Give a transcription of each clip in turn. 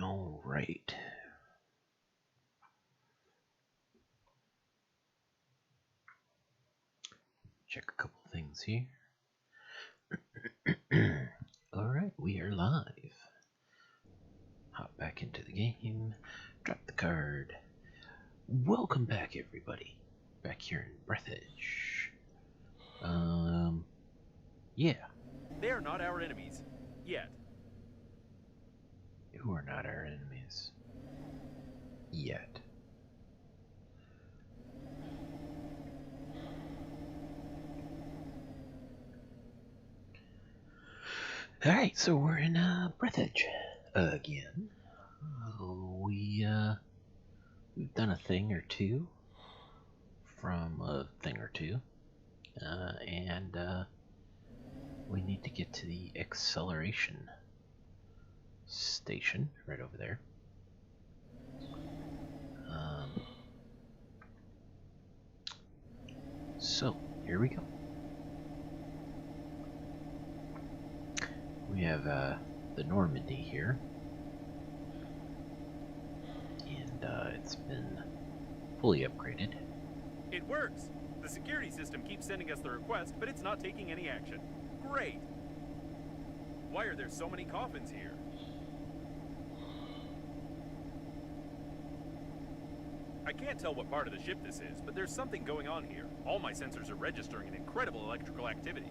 All right. Check a couple things here. All right, we are live. Hop back into the game. Drop the card. Welcome back, everybody. Back here in Breathedge. Yeah. They are not our enemies. Yet. Who are not our enemies? Yet. Alright, so we're in Breathedge again. We've done a thing or two from a thing or two. And we need to get to the acceleration station right over there. So here we go. We have the Normandy here, and it's been fully upgraded. It works! The security system keeps sending us the request, but it's not taking any action. Great! Why are there so many coffins here? I can't tell what part of the ship this is, but there's something going on here. All my sensors are registering an incredible electrical activity.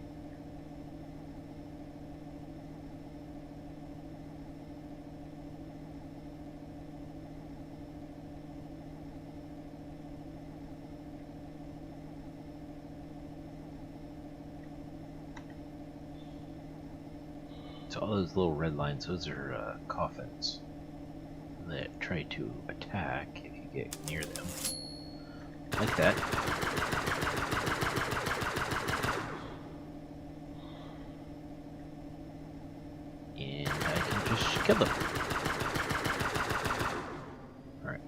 So all those little red lines, those are coffins that try to attack if you get near them. Like that. And I can just kill them. Alright.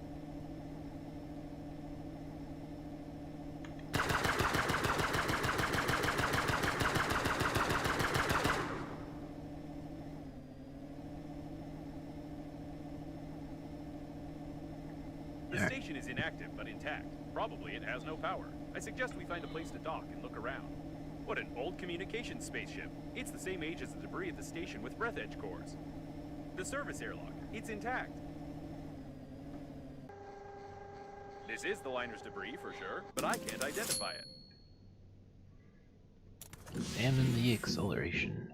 The station is inactive, but intact. Probably it has no power. I suggest we find a place to dock and look around. What an old communications spaceship. It's the same age as the debris at the station with Breathedge cores. The service airlock, it's intact. This is the liner's debris for sure, but I can't identify it. Examine the acceleration.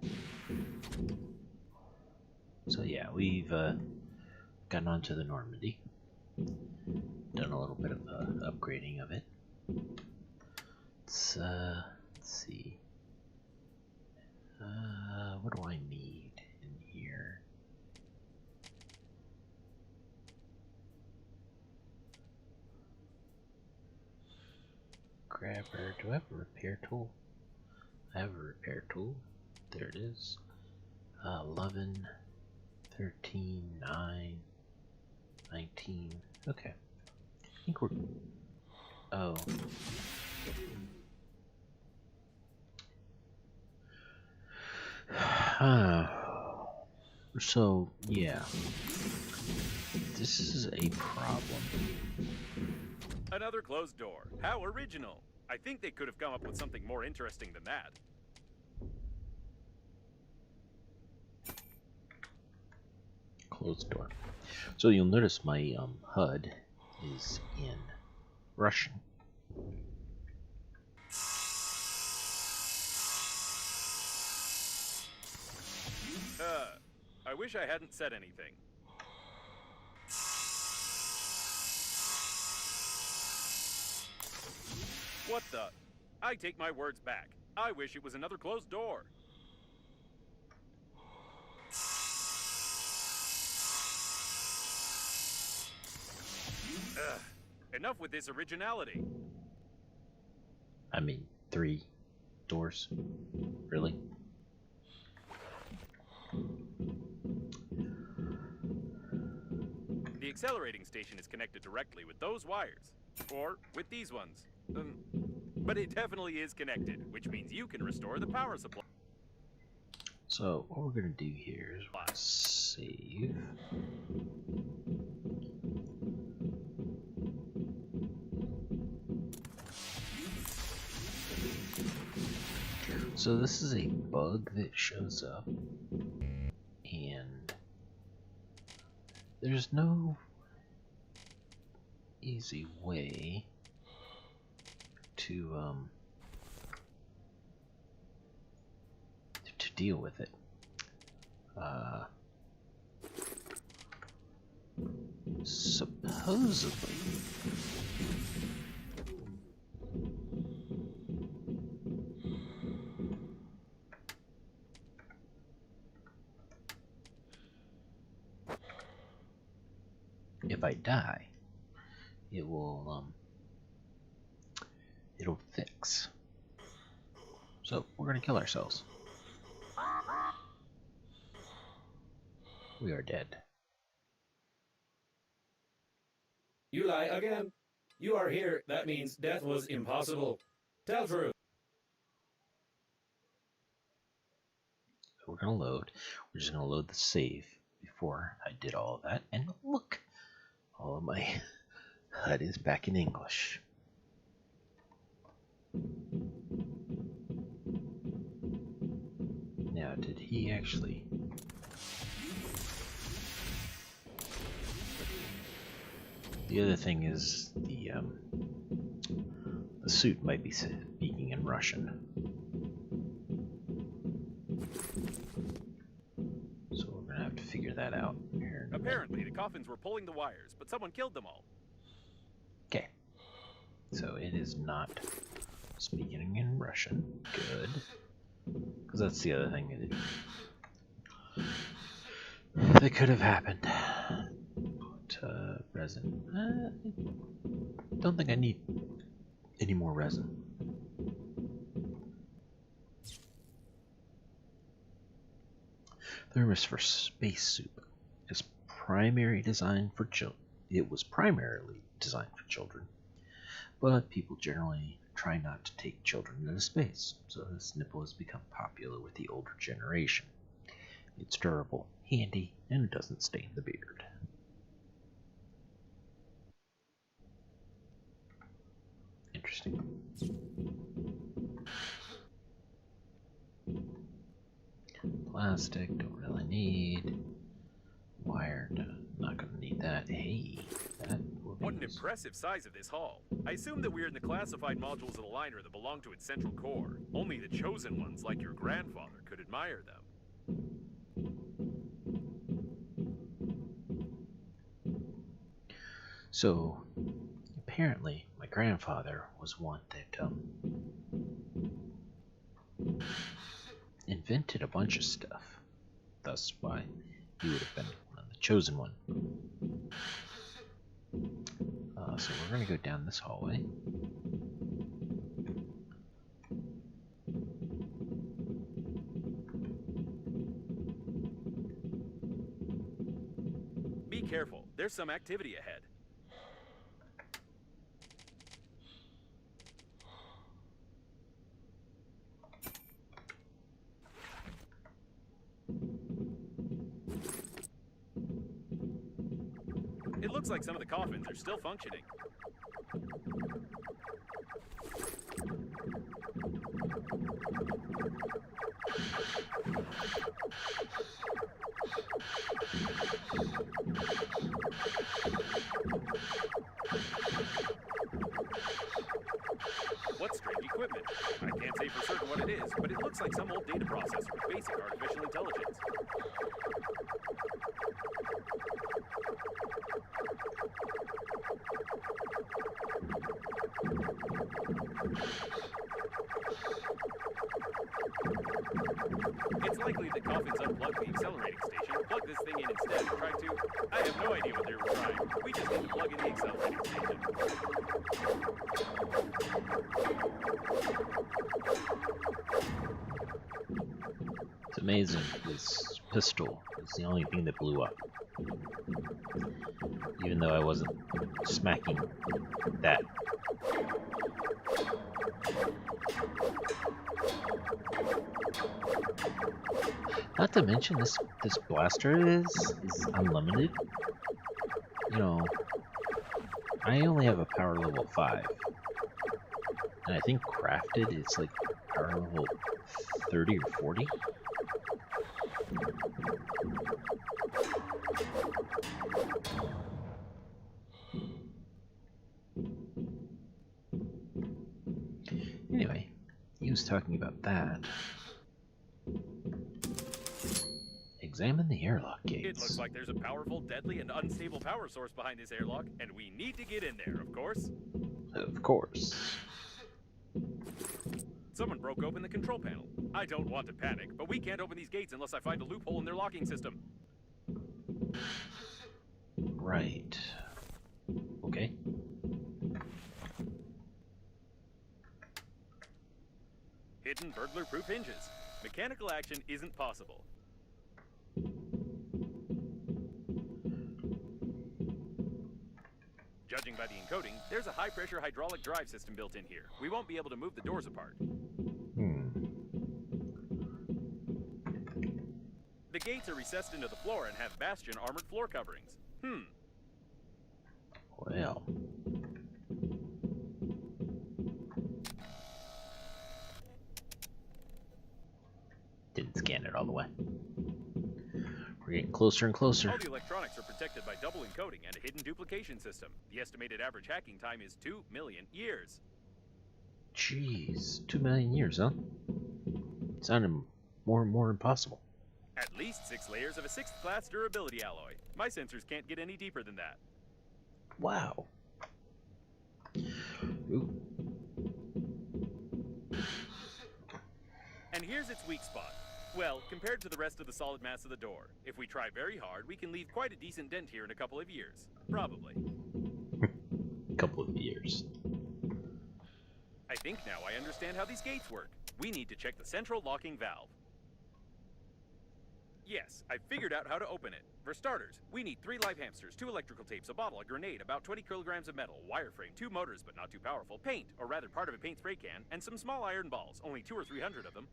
So yeah, we've gotten onto the Normandy. Done a little bit of upgrading of it. Let's see. What do I need in here? Grabber. Do I have a repair tool? I have a repair tool. There it is. 11, 13, 9, 19. Okay. I think we're... Oh. So, yeah. This is a problem. Another closed door. How original. I think they could have come up with something more interesting than that. Closed door. So you'll notice my HUD is in Russian. I wish I hadn't said anything. What the? I take my words back. I wish it was another closed door. Enough with this originality. I mean, 3 doors. Really? The accelerating station is connected directly with those wires. Or with these ones. But it definitely is connected, which means you can restore the power supply. So what we're gonna do here is we're gonna save. So this is a bug that shows up, and there's no easy way to deal with it. Supposedly, if I die, it will it'll fix. So we're gonna kill ourselves. We are dead. You lie again. You are here. That means death was impossible. Tell truth. So we're gonna load. We're just gonna load the save before I did all of that. And look, all of my HUD is back in English. Now, did he actually... The other thing is the suit might be speaking in Russian. So we're gonna have to figure that out here. Apparently, the coffins were pulling the wires, but someone killed them all. Okay. So it is not speaking in Russian. Good. Because that's the other thing that could have happened. Resin. I don't think I need any more resin. Thermos for space soup is primary designed for children. It was primarily designed for children, but people generally try not to take children into space, so this nipple has become popular with the older generation. It's durable, handy, and it doesn't stain the beard. Interesting. Plastic, don't really need. Wired, not gonna need that. Hey, that will What an impressive size of this hall. I assume that we're in the classified modules of the liner that belong to its central core. Only the chosen ones, like your grandfather, could admire them. So, apparently, my grandfather was one that invented a bunch of stuff. Thus why he would have been one of the chosen one. So we're going to go down this hallway. Be careful, there's some activity ahead. It looks like some of the coffins are still functioning. What strange equipment? I can't say for certain what it is, but it looks like some old data processor with basic artificial intelligence. It's likely the coffins unplugged the accelerating station, plugged this thing in instead, and tried to... I have no idea what they were trying. We just need to plug in the accelerating station. It's amazing, this pistol is the only thing that blew up. Even though I wasn't smacking that Not to mention this blaster is unlimited. You know, I only have a power level 5. And I think crafted it's like power level 30 or 40. Anyway, he was talking about that. Examine the airlock gates. It looks like there's a powerful, deadly, and unstable power source behind this airlock, and we need to get in there, of course. Of course. Someone broke open the control panel. I don't want to panic, but we can't open these gates unless I find a loophole in their locking system. Right. Okay. Hidden burglar-proof hinges. Mechanical action isn't possible. Judging by the encoding, there's a high-pressure hydraulic drive system built in here. We won't be able to move the doors apart. The gates are recessed into the floor and have bastion armored floor coverings. Well. Didn't scan it all the way. We're getting closer and closer. All the electronics are protected by double encoding and a hidden duplication system. The estimated average hacking time is 2 million years. Jeez, 2 million years, huh? Sounded more and more impossible. At least 6 layers of a 6th class durability alloy. My sensors can't get any deeper than that. Wow. Ooh. And here's its weak spot. Well, compared to the rest of the solid mass of the door, if we try very hard, we can leave quite a decent dent here in a couple of years. Probably. Couple of years. I think now I understand how these gates work. We need to check the central locking valve. Yes, I figured out how to open it. For starters, we need 3 live hamsters, 2 electrical tapes, a bottle, a grenade, about 20 kilograms of metal, wireframe, 2 motors but not too powerful, paint, or rather part of a paint spray can, and some small iron balls, only 200 or 300 of them.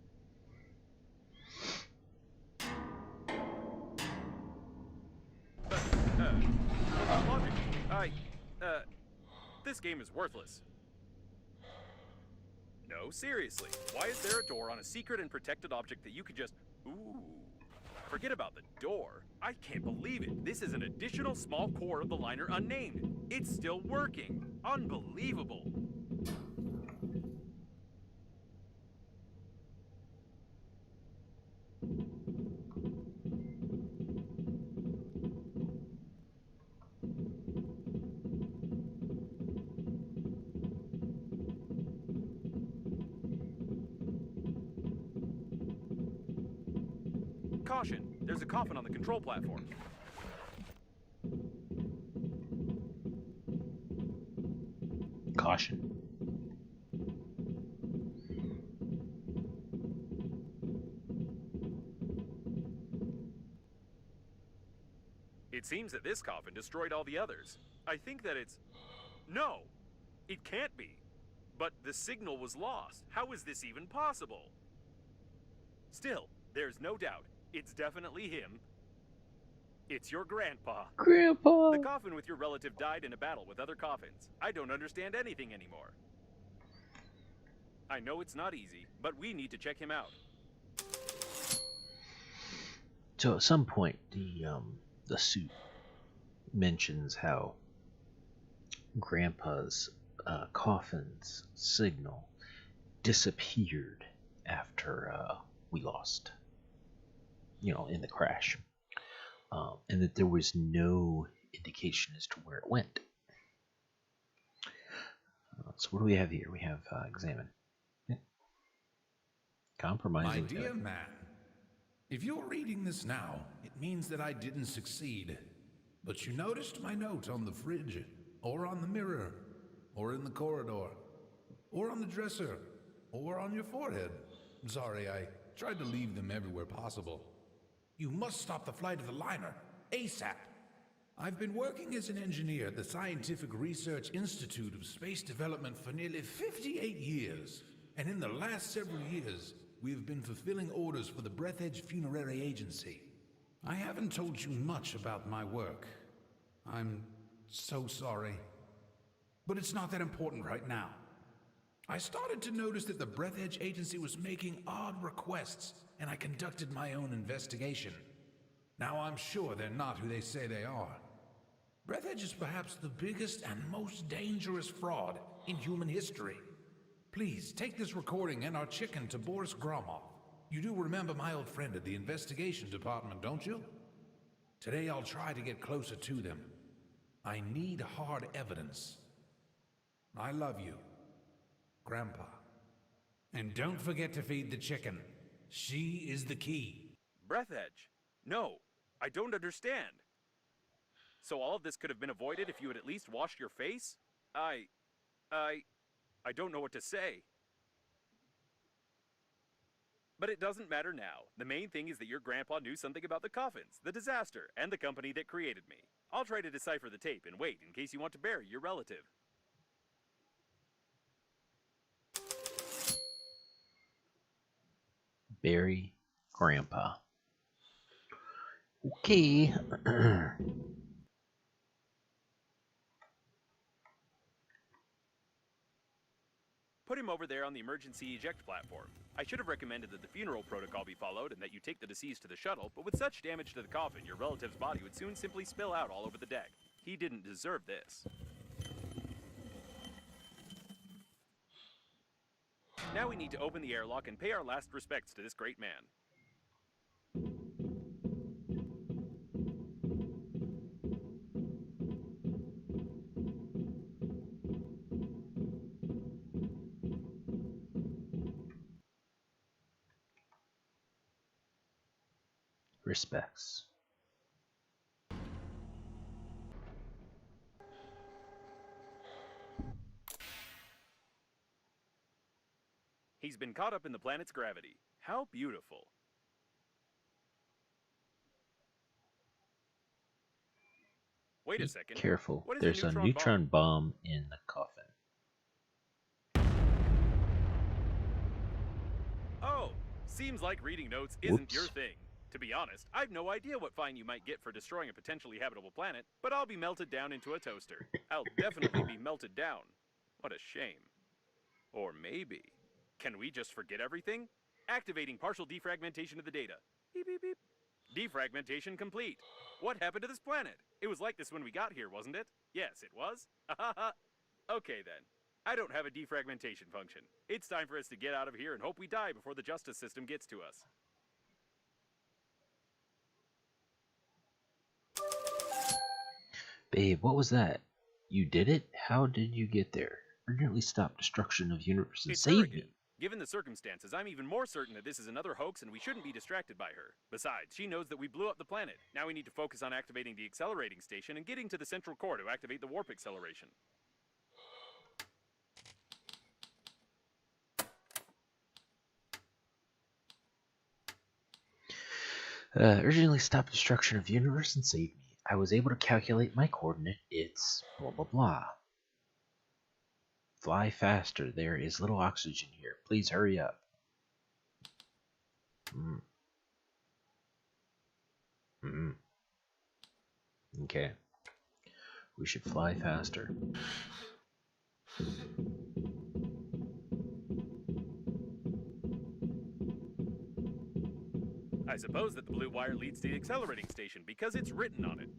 Logic. This game is worthless. No, seriously. Why is there a door on a secret and protected object that you could just... Ooh. Forget about the door. I can't believe it. This is an additional small core of the liner unnamed. It's still working. Unbelievable. Caution, there's a coffin on the control platform. Caution. It seems that this coffin destroyed all the others. I think that it's... No! It can't be. But the signal was lost. How is this even possible? Still, there's no doubt. It's definitely him. It's your grandpa. Grandpa! The coffin with your relative died in a battle with other coffins. I don't understand anything anymore. I know it's not easy, but we need to check him out. So at some point, the suit mentions how Grandpa's coffin's signal disappeared after we lost, in the crash, and that there was no indication as to where it went. So what do we have here? We have examine. Yeah. Compromising. My dear man, if you're reading this now, it means that I didn't succeed. But you noticed my note on the fridge, or on the mirror, or in the corridor, or on the dresser, or on your forehead. Sorry, I tried to leave them everywhere possible. You must stop the flight of the liner, ASAP. I've been working as an engineer at the Scientific Research Institute of Space Development for nearly 58 years. And in the last several years, we have been fulfilling orders for the Breathedge Funerary Agency. I haven't told you much about my work. I'm so sorry. But it's not that important right now. I started to notice that the Breathedge Agency was making odd requests, and I conducted my own investigation. Now I'm sure they're not who they say they are. Breathedge is perhaps the biggest and most dangerous fraud in human history. Please, take this recording and our chicken to Boris Gromov. You do remember my old friend at the investigation department, don't you? Today I'll try to get closer to them. I need hard evidence. I love you, Grandpa. And don't forget to feed the chicken. She is the key. Breathedge? No, I don't understand. So all of this could have been avoided if you had at least washed your face? I don't know what to say. But it doesn't matter now. The main thing is that your grandpa knew something about the coffins, the disaster, and the company that created me. I'll try to decipher the tape and wait in case you want to bury your relative. Bury Grandpa. Okay. Put him over there on the emergency eject platform. I should have recommended that the funeral protocol be followed and that you take the deceased to the shuttle, but with such damage to the coffin, your relative's body would soon simply spill out all over the deck. He didn't deserve this. Now we need to open the airlock and pay our last respects to this great man. Respects. He's been caught up in the planet's gravity. How beautiful. Wait a second. Careful. What is There's a neutron bomb in the coffin. Oh, seems like reading notes isn't Whoops. your thing. To be honest, I've no idea what fine you might get for destroying a potentially habitable planet, but I'll be melted down into a toaster. I'll definitely be melted down. What a shame. Or maybe. Can we just forget everything? Activating partial defragmentation of the data. Beep, beep, beep. Defragmentation complete. What happened to this planet? It was like this when we got here, wasn't it? Yes, it was. Okay then. I don't have a defragmentation function. It's time for us to get out of here and hope we die before the justice system gets to us. Babe, what was that? You did it? How did you get there? Urgently stop destruction of universe and It's save her me. again. Given the circumstances, I'm even more certain that this is another hoax and we shouldn't be distracted by her. Besides, she knows that we blew up the planet. Now we need to focus on activating the accelerating station and getting to the central core to activate the warp acceleration. Urgently stop destruction of universe and save me. I was able to calculate my coordinate. It's blah blah blah. Fly faster. There is little oxygen here. Please hurry up. Okay. We should fly faster. I suppose that the blue wire leads to the accelerating station because it's written on it.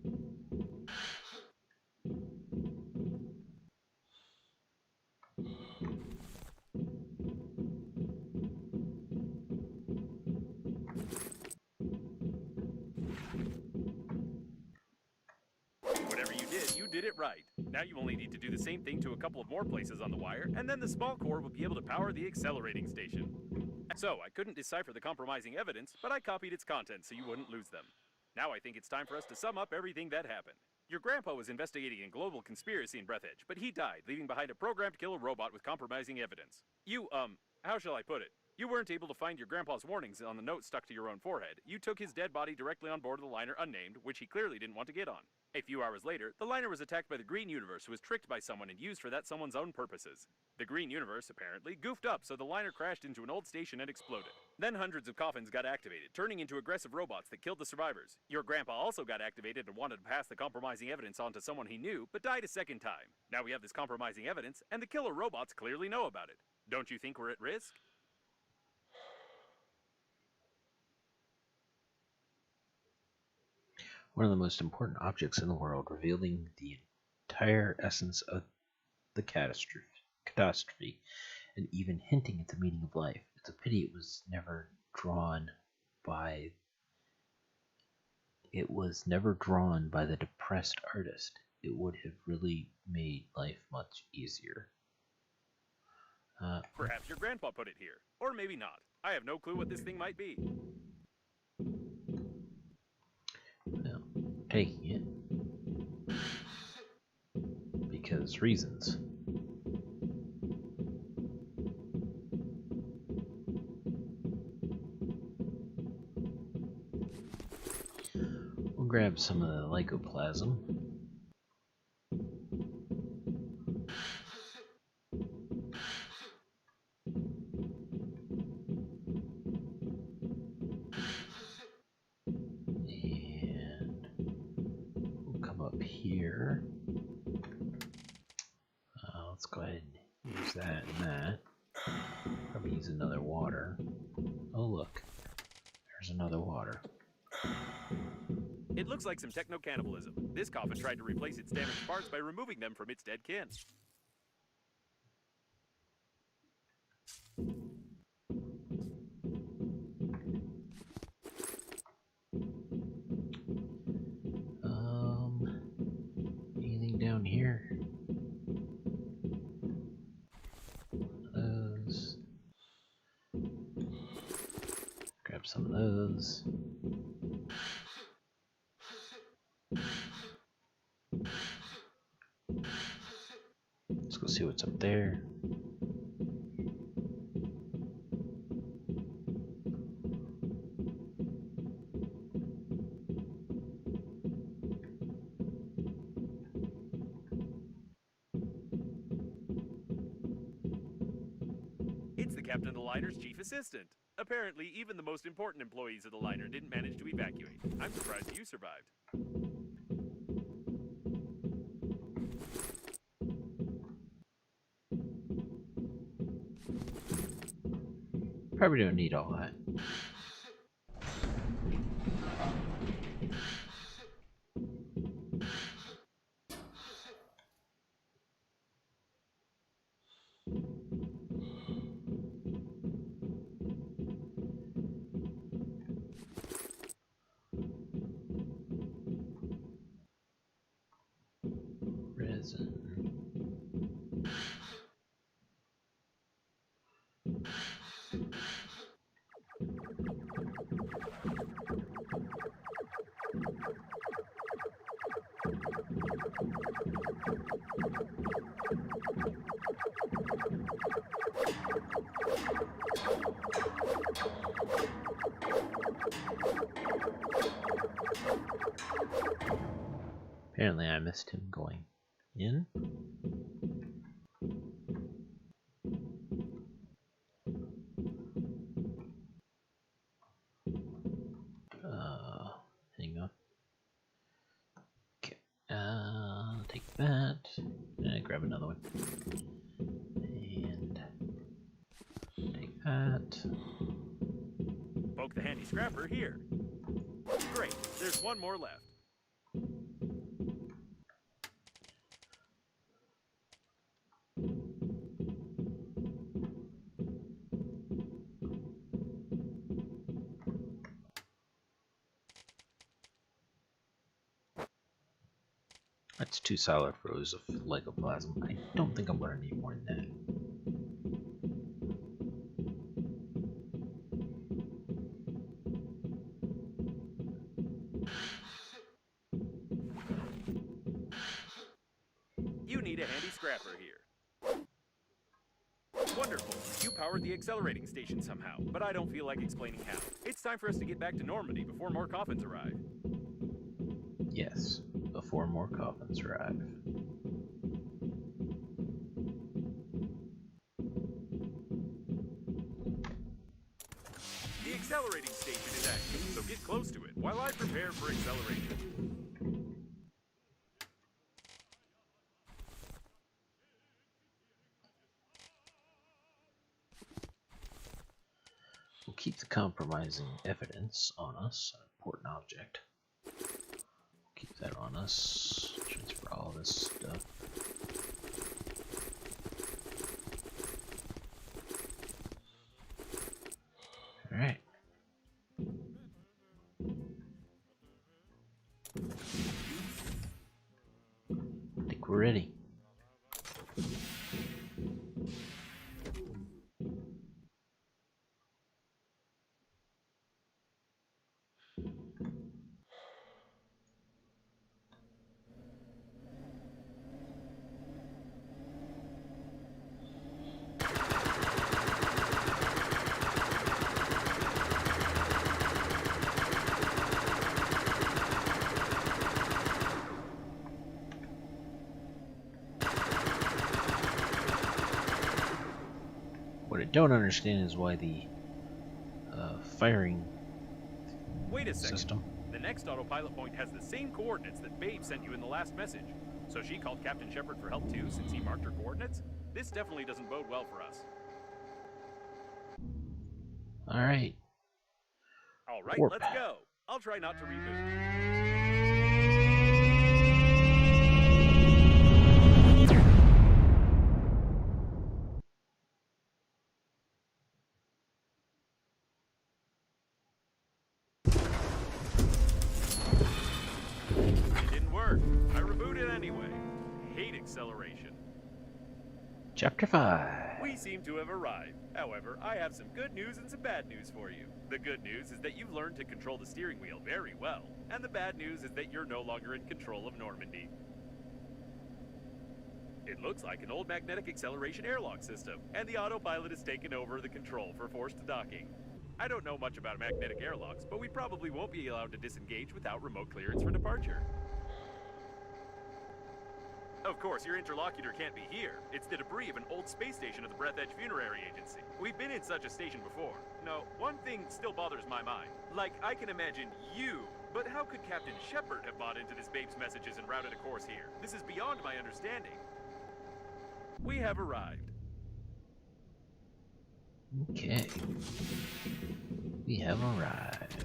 Whatever you did it right. Now you only need to do the same thing to a couple of more places on the wire, and then the small core will be able to power the accelerating station. So, I couldn't decipher the compromising evidence, but I copied its contents so you wouldn't lose them. Now I think it's time for us to sum up everything that happened. Your grandpa was investigating a global conspiracy in Breathedge, but he died, leaving behind a programmed killer robot with compromising evidence. You, how shall I put it? You weren't able to find your grandpa's warnings on the note stuck to your own forehead. You took his dead body directly on board of the liner unnamed, which he clearly didn't want to get on. A few hours later, the liner was attacked by the Green Universe, who was tricked by someone and used for that someone's own purposes. The Green Universe, apparently, goofed up, so the liner crashed into an old station and exploded. Then hundreds of coffins got activated, turning into aggressive robots that killed the survivors. Your grandpa also got activated and wanted to pass the compromising evidence on to someone he knew, but died a second time. Now we have this compromising evidence, and the killer robots clearly know about it. Don't you think we're at risk? One of the most important objects in the world, revealing the entire essence of the catastrophe, and even hinting at the meaning of life. It's a pity it was never drawn by the depressed artist. It would have really made life much easier. Perhaps your grandpa put it here. Or maybe not. I have no clue what this thing might be. Well, taking it. Because reasons. We'll grab some of the lycoplasm. And we'll come up here. Let's go ahead and use that and that. Probably use another water. Oh look, there's another water. It looks like some techno-cannibalism. This coffin tried to replace its damaged parts by removing them from its dead kin. Anything down here? Those. Grab some of those. Let's go see what's up there. It's the captain of the liner's chief assistant. Apparently, even the most important employees of the liner didn't manage to evacuate. I'm surprised you survived. Probably don't need all that. Resin. Apparently I missed him going in. Hang on. Okay. Take that. Grab another one. And take that. Poke the handy scrapper here. Great, there's one more left. That's 2 solid rows of lycoplasm. I don't think I'm going to need more than that. You need a handy scrapper here. Wonderful. You powered the accelerating station somehow, but I don't feel like explaining how. It's time for us to get back to Normandy before more coffins arrive. Yes, before more coffins arrive. The accelerating station is active, so get close to it while I prepare for acceleration. We'll keep the compromising evidence on us, an important object. Keep that on us. Transfer all this stuff. Alright. I think we're ready. What I don't understand is why the firing Wait a second. system. The next autopilot point has the same coordinates that Babe sent you in the last message. So she called Captain Shepard for help too, since he marked her coordinates? This definitely doesn't bode well for us. Alright. Alright, Warp. let's go. I'll try not to reboot. It didn't work. I rebooted anyway. Hate acceleration. Chapter 5. We seem to have arrived. However, I have some good news and some bad news for you. The good news is that you've learned to control the steering wheel very well. And the bad news is that you're no longer in control of Normandy. It looks like an old magnetic acceleration airlock system, and the autopilot has taken over the control for forced docking. I don't know much about magnetic airlocks, but we probably won't be allowed to disengage without remote clearance for departure. Of course, your interlocutor can't be here. It's the debris of an old space station of the Breathedge Funerary Agency. We've been in such a station before. No, one thing still bothers my mind. Like, I can imagine you, but how could Captain Shepard have bought into this Babe's messages and routed a course here? This is beyond my understanding. We have arrived. Okay. We have arrived.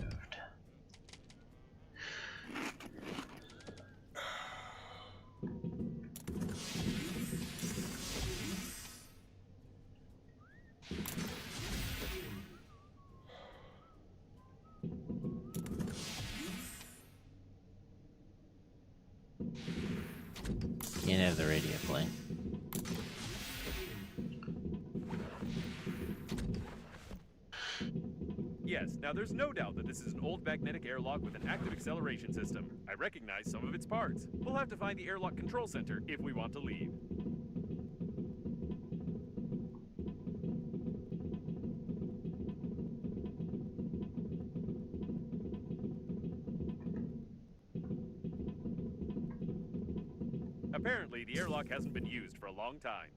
Can't have the radio playing. Yes, now there's no doubt that this is an old magnetic airlock with an active acceleration system. I recognize some of its parts. We'll have to find the airlock control center if we want to leave. Apparently, the airlock hasn't been used for a long time.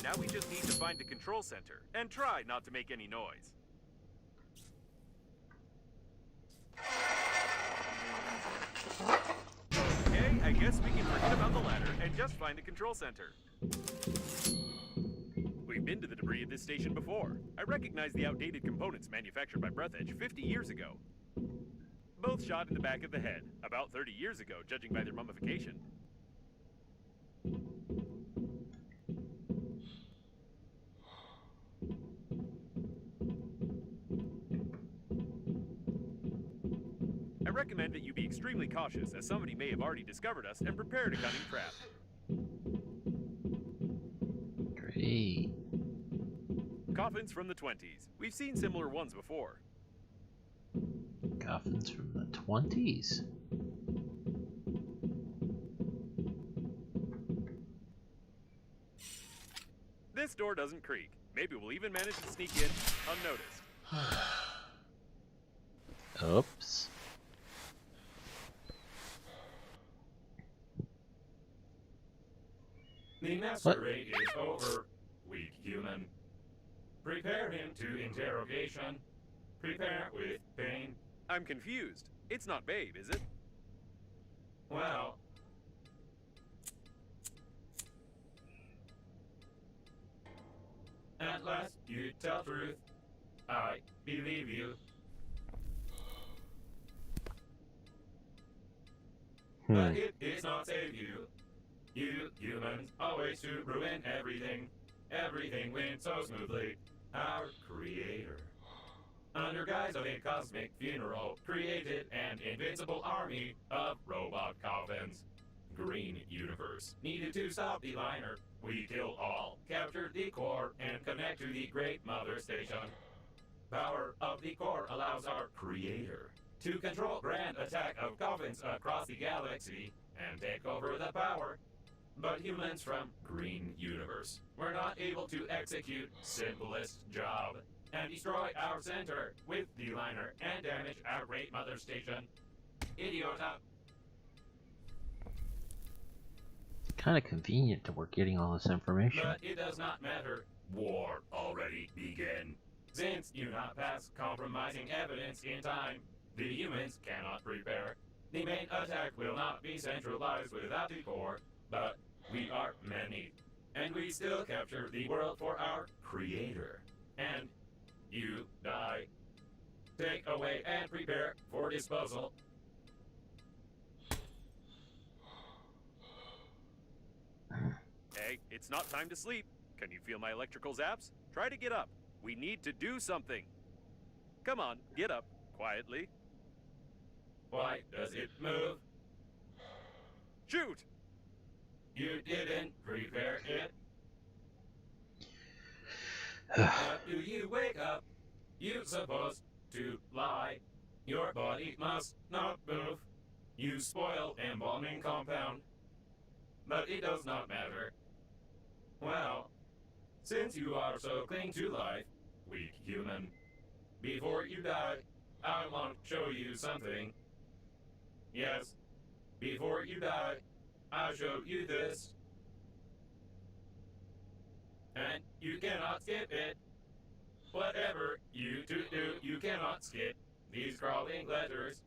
Now we just need to find the control center, and try not to make any noise. Okay, I guess we can forget about the ladder and just find the control center. We've been to the debris at this station before. I recognize the outdated components manufactured by Breathedge 50 years ago. Both shot in the back of the head, about 30 years ago, judging by their mummification. I recommend that you be extremely cautious, as somebody may have already discovered us and prepared a cunning trap. Great. Coffins from the 20s. We've seen similar ones before. Coffins from the 20s. This door doesn't creak. Maybe we'll even manage to sneak in unnoticed. Oops. The masquerade is over, weak human. Prepare him to interrogation. Prepare with pain. I'm confused. It's not Babe, is it? Well, at last you tell truth. I believe you. But it is not save you. You humans always to ruin everything. Everything went so smoothly. Our creator, under guise of a cosmic funeral, created an invincible army of robot coffins. Green Universe needed to stop the liner. We killed all, captured the core, and connect to the Great Mother Station. Power of the core allows our creator to control grand attack of coffins across the galaxy and take over the power. But humans from Green Universe were not able to execute simplest job and destroy our center with the liner and damage our Great Mother Station. Idiota. Kind of convenient that we're getting all this information. But it does not matter. War already began. Since you not pass compromising evidence in time, the humans cannot prepare. The main attack will not be centralized without the core, but we are many. And we still capture the world for our creator. And you die. Take away and prepare for disposal. Hey, it's not time to sleep. Can you feel my electrical zaps? Try to get up. We need to do something. Come on, get up. Quietly. Why does it move? Shoot! You didn't prepare it. Do you wake up? You're supposed to lie. Your body must not move. You spoil embalming compound. But it does not matter. Well, since you are so cling to life, weak human, before you die, I want to show you something. Yes, before you die, I'll show you this. And you cannot skip it. Whatever you do, you cannot skip these crawling letters.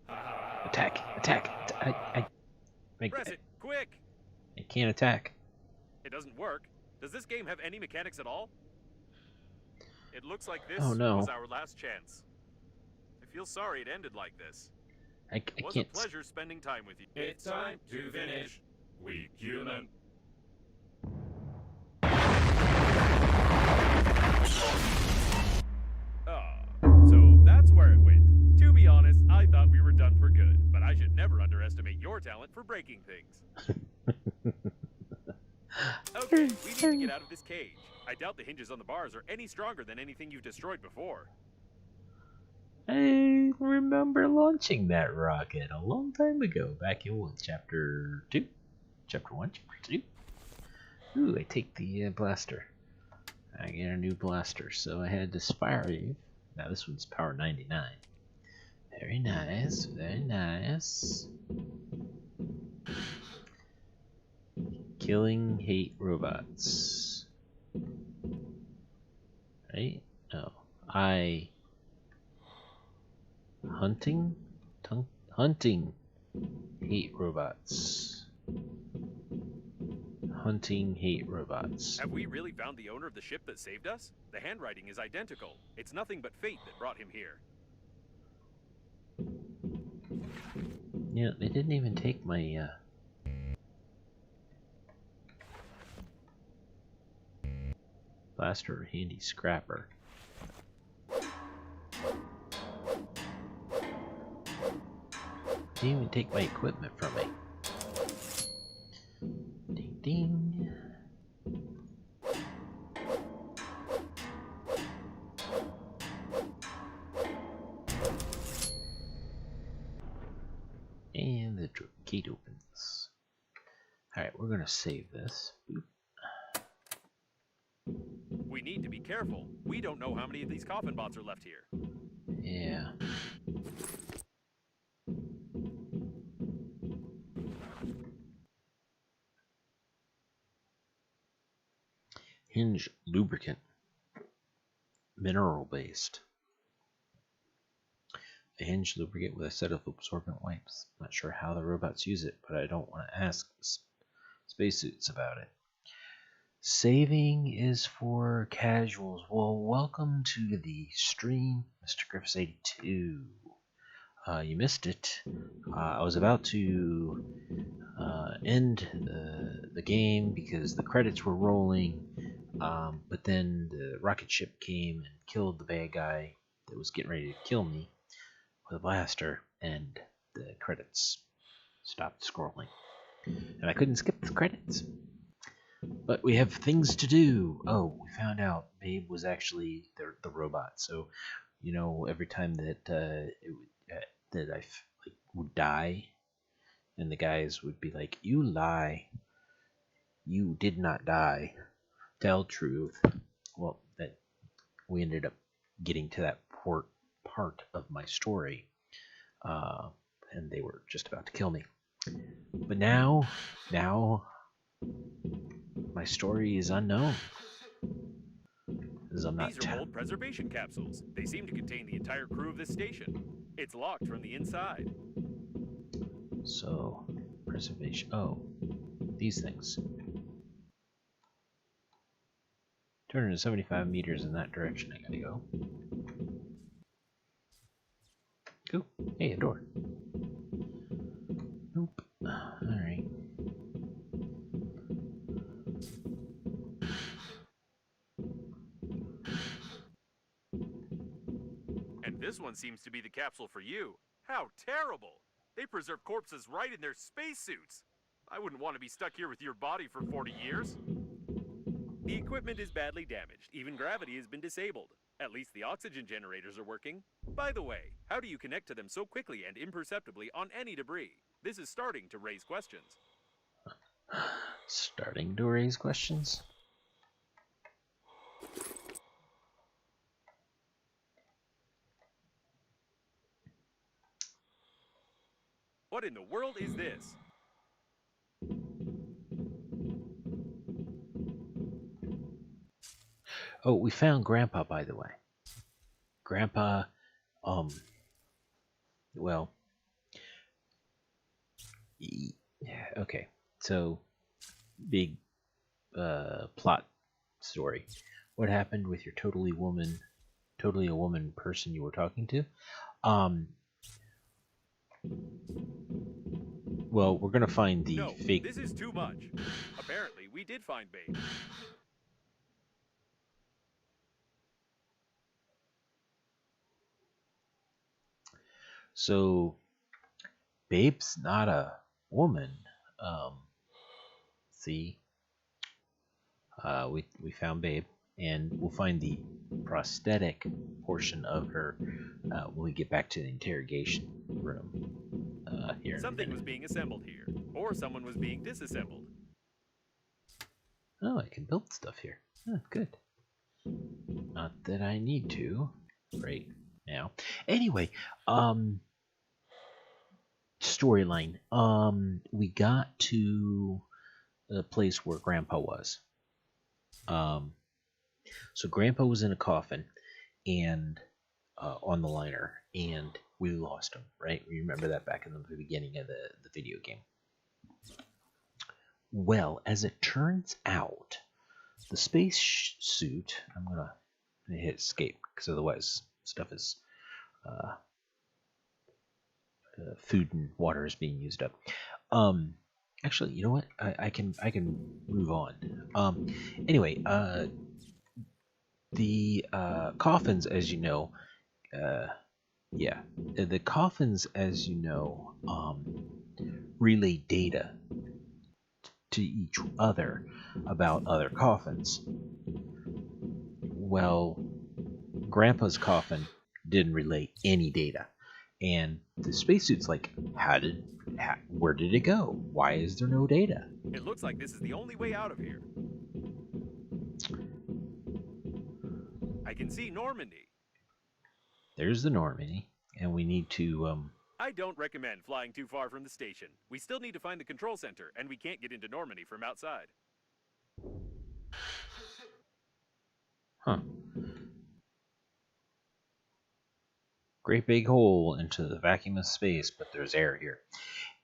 Attack! Attack! Press it, quick! I can't attack. It doesn't work. Does this game have any mechanics at all? It looks like this Oh, no. was our last chance. I feel sorry it ended like this. I It was can't. a pleasure spending time with you. It's time to finish, weak human. So that's where it went. To be honest, I thought we were done for good, but I should never underestimate your talent for breaking things. Okay, we need to get out of this cage. I doubt the hinges on the bars are any stronger than anything you've destroyed before. I remember launching that rocket a long time ago, back in what, chapter 2? Chapter 1, chapter 2? Ooh, I take the blaster. I get a new blaster, so I had this fire wave. Now this one's power 99. Very nice, very nice. Killing hate robots. Right? Oh, hunting hate robots. Hunting hate robots. Have we really found the owner of the ship that saved us? The handwriting is identical. It's nothing but fate that brought him here. Yeah, they didn't even take my blaster or handy scrapper. Didn't even take my equipment from me. Ding ding. Gate opens. Alright, we're gonna save this. Boop. We need to be careful. We don't know how many of these coffin bots are left here. Yeah. Hinge lubricant. Mineral based. A hinge lubricant with a set of absorbent wipes. Not sure how the robots use it, but I don't want to ask spacesuits about it. Saving is for casuals. Well, welcome to the stream, Mr. Griffiths82. You missed it. I was about to end the game because the credits were rolling, but then the rocket ship came and killed the bad guy that was getting ready to kill me with a blaster, and the credits stopped scrolling. And I couldn't skip the credits. But we have things to do. Oh, we found out Babe was actually the robot. So, you know, every time that that I would die, and the guys would be like, "You lie. You did not die. Tell truth." Well, that we ended up getting to that part of my story, and they were just about to kill me. But now. My story is unknown. As I'm not These are old preservation capsules. They seem to contain the entire crew of this station. It's locked from the inside. So, preservation. Oh, these things. 275 meters in that direction I gotta go. Ooh, hey, a door. Nope. Alright. And this one seems to be the capsule for you. How terrible! They preserve corpses right in their spacesuits. I wouldn't want to be stuck here with your body for 40 years. The equipment is badly damaged. Even gravity has been disabled. At least the oxygen generators are working. By the way, how do you connect to them so quickly and imperceptibly on any debris? This is starting to raise questions. Starting to raise questions? What in the world is this? Oh, we found Grandpa, by the way. Grandpa, well, okay, so, big, plot story. What happened with your totally a woman person you were talking to? Well, we're gonna find the No, fake. this is too much. Apparently, we did find Babe. So, Babe's not a woman. See, we found Babe, and we'll find the prosthetic portion of her when we get back to the interrogation room. Here. Something was being assembled here, or someone was being disassembled. Oh, I can build stuff here. Oh, good. Not that I need to right now. Anyway, storyline. We got to the place where Grandpa was. So Grandpa was in a coffin, and on the liner, and we lost him. Right? We remember that back in the beginning of the video game. Well, as it turns out, the space suit. I'm gonna hit escape because otherwise stuff is food and water is being used up. Actually, you know what? I can move on. Anyway, the coffins, as you know, the coffins, as you know, relay data to each other about other coffins. Well, Grandpa's coffin didn't relay any data, and the spacesuit's like, how did Where did it go? Why is there no data? It looks like this is the only way out of here. I can see Normandy. There's the Normandy, and we need to, I don't recommend flying too far from the station. We still need to find the control center, and we can't get into Normandy from outside. Huh. Great big hole into the vacuum of space, but there's air here.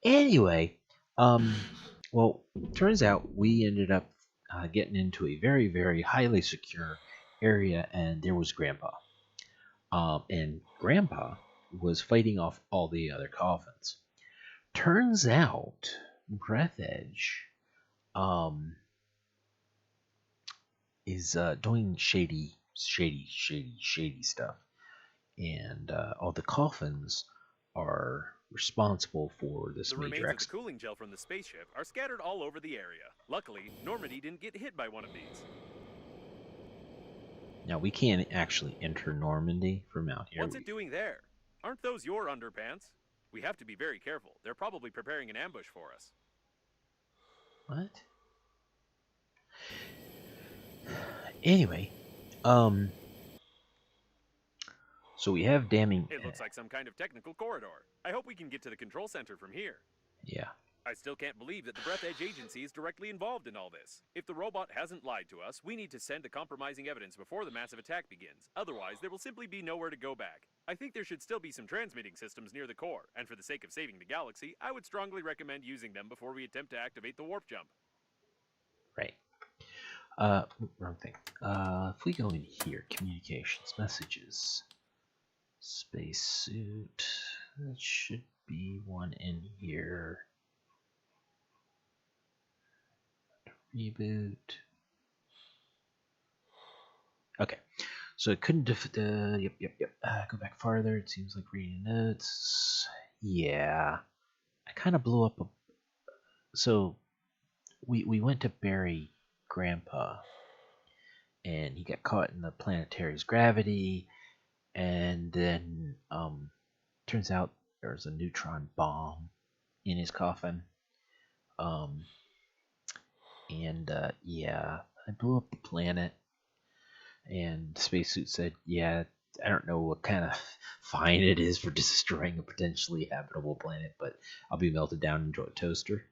Anyway, well, turns out we ended up getting into a very, very highly secure area, and there was Grandpa. And Grandpa was fighting off all the other coffins. Turns out, Breathedge is doing shady stuff. And all the coffins are responsible for this The major remains of the accident. cooling gel from the spaceship are scattered all over the area. Luckily, Normandy didn't get hit by one of these. Now, we can't actually enter Normandy from out here. What's it doing there? Aren't those your underpants? We have to be very careful. They're probably preparing an ambush for us. What? Anyway, so we have damming. It looks like some kind of technical corridor. I hope we can get to the control center from here. Yeah. I still can't believe that the Breathedge agency is directly involved in all this. If the robot hasn't lied to us, we need to send the compromising evidence before the massive attack begins. Otherwise, there will simply be nowhere to go back. I think there should still be some transmitting systems near the core, and for the sake of saving the galaxy, I would strongly recommend using them before we attempt to activate the warp jump. Right. Wrong thing. If we go in here, communications, messages, spacesuit, that should be one in here. Reboot. Okay, so it couldn't. Yep. Go back farther. It seems like reading notes. Yeah, I kind of blew up. So we went to bury Grandpa, and he got caught in the planetary's gravity, and then turns out there's a neutron bomb in his coffin. Yeah, I blew up the planet, and the spacesuit said, yeah, I don't know what kind of fine it is for destroying a potentially habitable planet, but I'll be melted down into a toaster.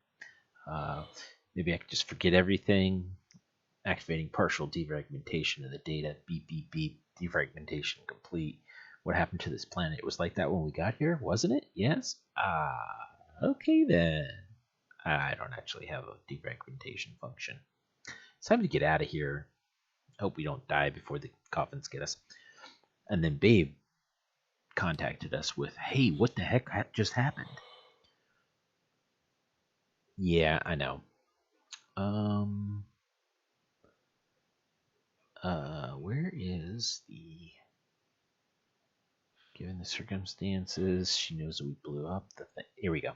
Maybe I could just forget everything. Activating partial defragmentation of the data. Beep, beep, beep. Defragmentation complete. What happened to this planet? It was like that when we got here, wasn't it? Yes? Okay then. I don't actually have a defragmentation function. It's time to get out of here. Hope we don't die before the coffins get us. And then Babe contacted us with, hey, what the heck just happened? Yeah, I know. Where is the... Given the circumstances, she knows that we blew up the thing. Here we go.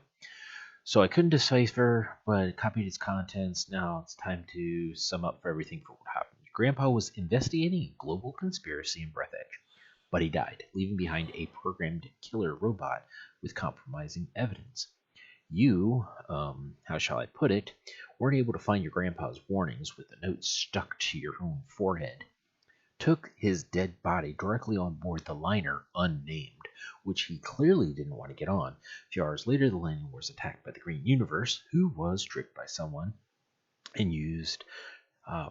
So I couldn't decipher, but it copied its contents. Now it's time to sum up for everything for what happened. Grandpa was investigating a global conspiracy in Breathedge, but he died, leaving behind a programmed killer robot with compromising evidence. You, how shall I put it, weren't able to find your grandpa's warnings with the notes stuck to your own forehead. Took his dead body directly on board the liner unnamed, which he clearly didn't want to get on. A few hours later, the liner was attacked by the Green Universe, who was tricked by someone and used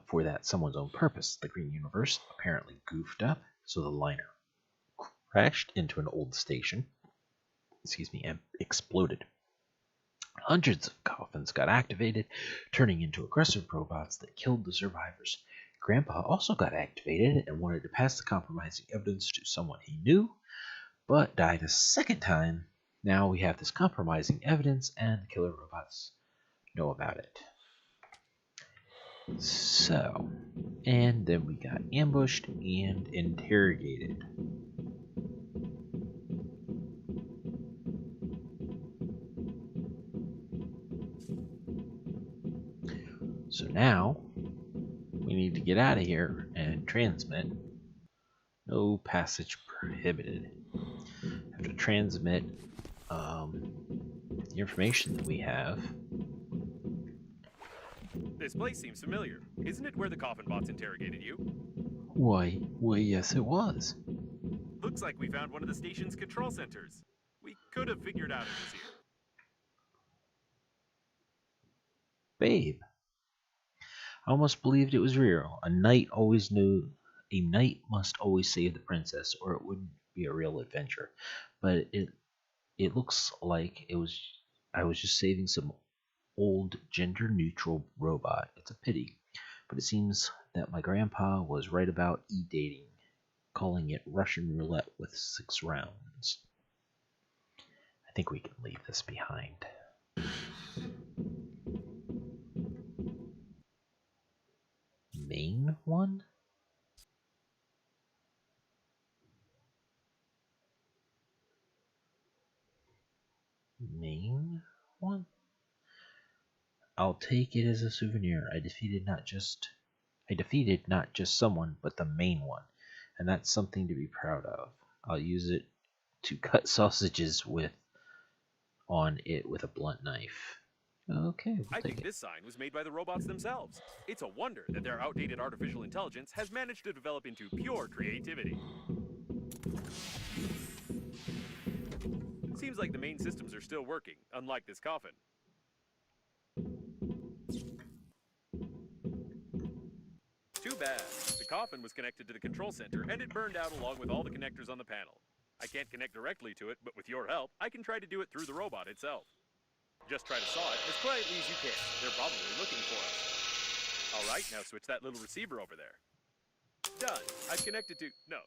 for that someone's own purpose. The Green Universe apparently goofed up, so the liner crashed into an old station, and exploded. Hundreds of coffins got activated, turning into aggressive robots that killed the survivors. Grandpa also got activated and wanted to pass the compromising evidence to someone he knew, but died a second time. Now we have this compromising evidence, and the killer robots know about it. So, and then we got ambushed and interrogated. So now, we need to get out of here and transmit. No passage prohibited. Have to transmit the information that we have. This place seems familiar. Isn't it where the coffin bots interrogated you? Why, yes it was. Looks like we found one of the station's control centers. We could have figured out it was here. Babe. I almost believed it was real. A knight must always save the princess, or it wouldn't be a real adventure. But it looks like I was just saving some old gender-neutral robot. It's a pity. But it seems that my grandpa was right about e-dating, calling it Russian roulette with 6 rounds. I think we can leave this behind. Main one? Main one? I'll take it as a souvenir. I defeated not just someone, but the main one, and that's something to be proud of. I'll use it to cut sausages on it with a blunt knife. Okay, I think this sign was made by the robots themselves. It's a wonder that their outdated artificial intelligence has managed to develop into pure creativity. Seems like the main systems are still working, unlike this coffin. Too bad. The coffin was connected to the control center, and it burned out along with all the connectors on the panel. I can't connect directly to it, but with your help, I can try to do it through the robot itself. Just try to saw it as quietly as you can. They're probably looking for us. All right, now switch that little receiver over there. Done. I've connected to... No.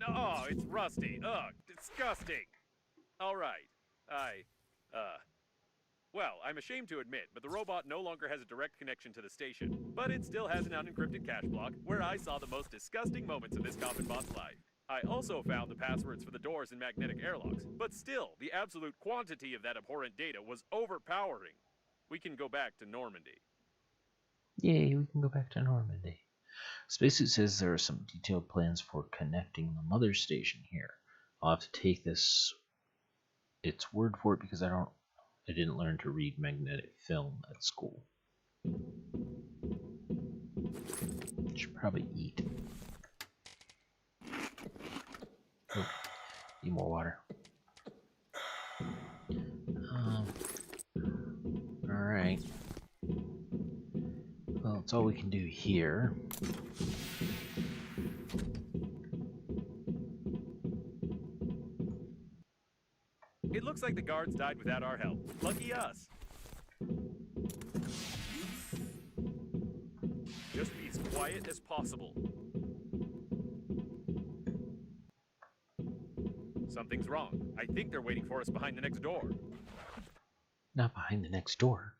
Oh, it's rusty. Ugh, disgusting. All right. Well, I'm ashamed to admit, but the robot no longer has a direct connection to the station. But it still has an unencrypted cache block where I saw the most disgusting moments of this coffin bot's life. I also found the passwords for the doors and magnetic airlocks, but still, the absolute quantity of that abhorrent data was overpowering. We can go back to Normandy. Yay, we can go back to Normandy. Spacesuit says there are some detailed plans for connecting the mother station here. I'll have to take its word for it because I didn't learn to read magnetic film at school. Should probably eat. Oh, need more water. Alright. Well, that's all we can do here. It looks like the guards died without our help. Lucky us. Just be as quiet as possible. Something's wrong. I think they're waiting for us behind the next door. Not behind the next door.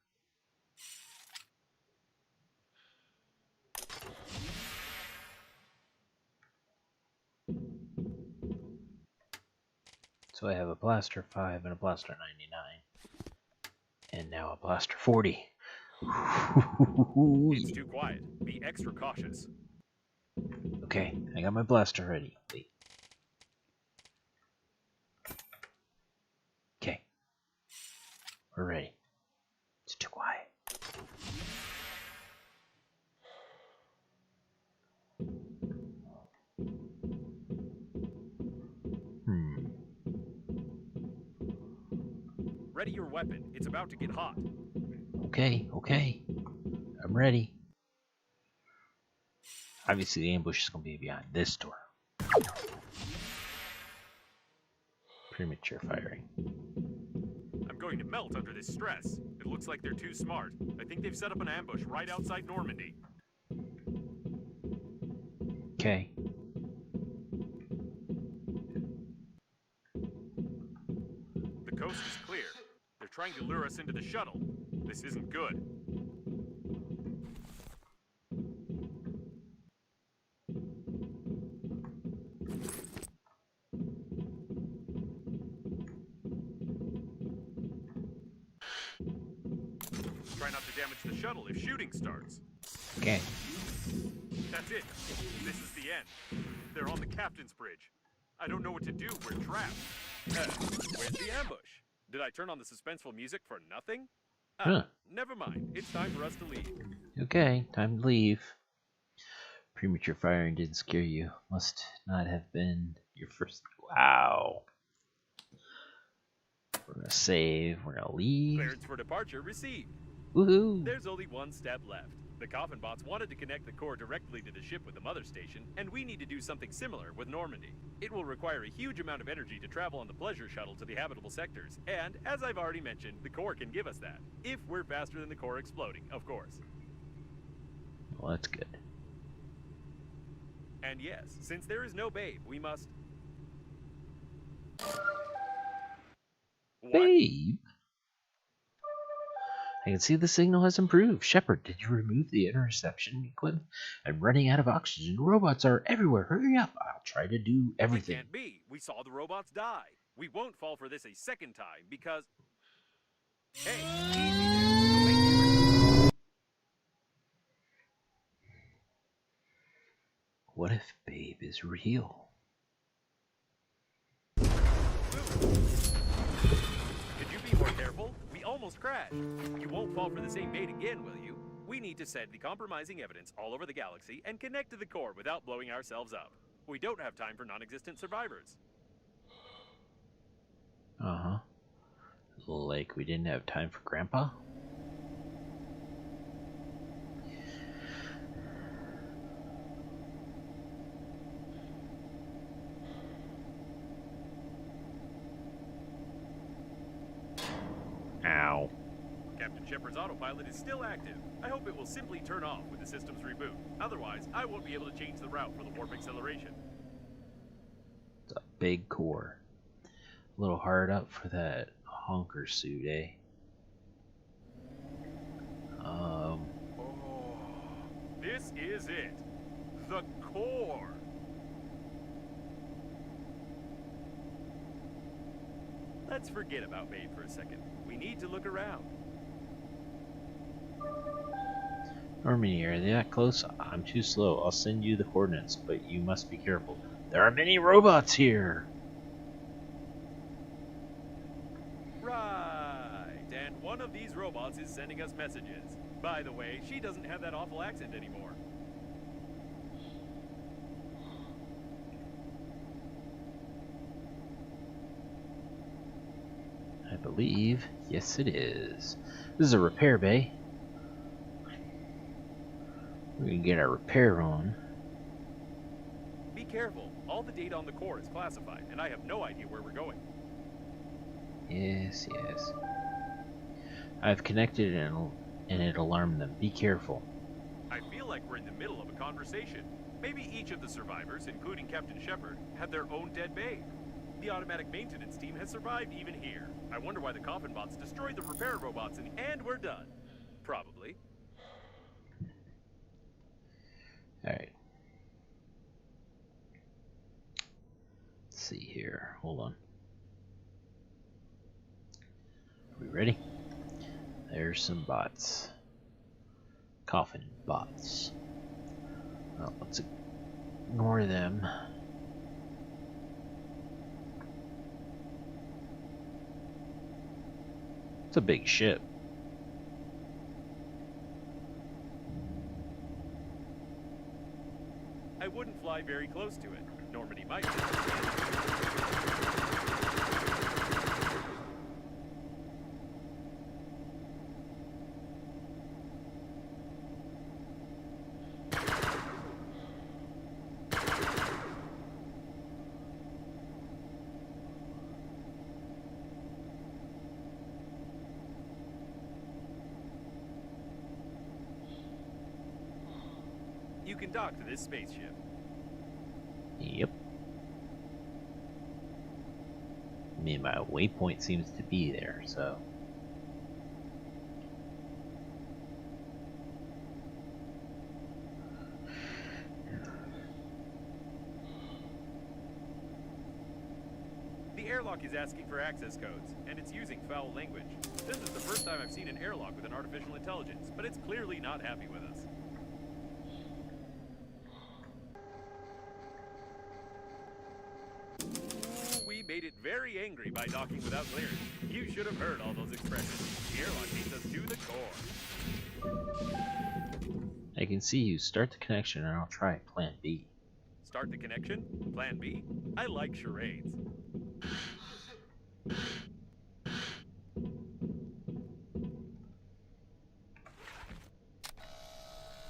So I have a blaster 5 and a blaster 99. And now a blaster 40. It's too quiet. Be extra cautious. Okay, I got my blaster ready. Wait. Okay. We're ready. It's too quiet. Ready your weapon. It's about to get hot. Okay. I'm ready. Obviously, the ambush is going to be behind this door. Premature firing. I'm going to melt under this stress. It looks like they're too smart. I think they've set up an ambush right outside Normandy. Okay. The coast is clear. They're trying to lure us into the shuttle. This isn't good. Try not to damage the shuttle if shooting starts. Okay. That's it. This is the end. They're on the captain's bridge. I don't know what to do. We're trapped. Where's the ambush? Did I turn on the suspenseful music for nothing? Huh. Never mind. It's time for us to leave. Okay, time to leave. Premature firing didn't scare you. Must not have been your first. Wow. We're gonna save. We're gonna leave. Clearance for departure received. Woohoo! There's only one step left. The coffin bots wanted to connect the core directly to the ship with the mother station, and we need to do something similar with Normandy. It will require a huge amount of energy to travel on the pleasure shuttle to the habitable sectors, and as I've already mentioned, the core can give us that. If we're faster than the core exploding, of course. Well, that's good. And yes, since there is no babe, we must... What? Babe! I can see the signal has improved. Shepard, did you remove the interception equipment? I'm running out of oxygen. Robots are everywhere. Hurry up. I'll try to do everything. It can't be. We saw the robots die. We won't fall for this a second time because... Hey, easy there. You'll make me... What if Babe is real? Could you be more careful? We almost crashed. You won't fall for the same bait again, will you? We need to send the compromising evidence all over the galaxy and connect to the core without blowing ourselves up. We don't have time for non-existent survivors. Uh-huh. Like we didn't have time for Grandpa? Ow. Captain Shepard's autopilot is still active. I hope it will simply turn off with the system's reboot. Otherwise, I won't be able to change the route for the warp acceleration. It's a big core. A little hard up for that honker suit, eh? Oh, this is it. The core. Let's forget about Babe for a second. We need to look around. Normandy, are they that close? I'm too slow. I'll send you the coordinates, but you must be careful. There are many robots here! Right, and one of these robots is sending us messages. By the way, she doesn't have that awful accent anymore. I believe. Yes, it is. This is a repair bay. We can get our repair on. Be careful. All the data on the core is classified, and I have no idea where we're going. Yes, yes. I've connected and it alarmed them. Be careful. I feel like we're in the middle of a conversation. Maybe each of the survivors, including Captain Shepard, had their own dead babe. The automatic maintenance team has survived even here. I wonder why the coffin bots destroyed the repair robots and we're done. Probably. Alright. Let's see here. Hold on. Are we ready? There's some bots. Coffin bots. Well, let's ignore them. It's a big ship. I wouldn't fly very close to it. Normandy might. You can dock to this spaceship. Yep. I mean, my waypoint seems to be there, so. The airlock is asking for access codes, and it's using foul language. This is the first time I've seen an airlock with an artificial intelligence, but it's clearly not happy with us. Ooh, wee made it very angry by docking without clearance. You should have heard all those expressions. The airlock beats us to the core. I can see you. Start the connection and I'll try plan B. Start the connection? Plan B? I like charades.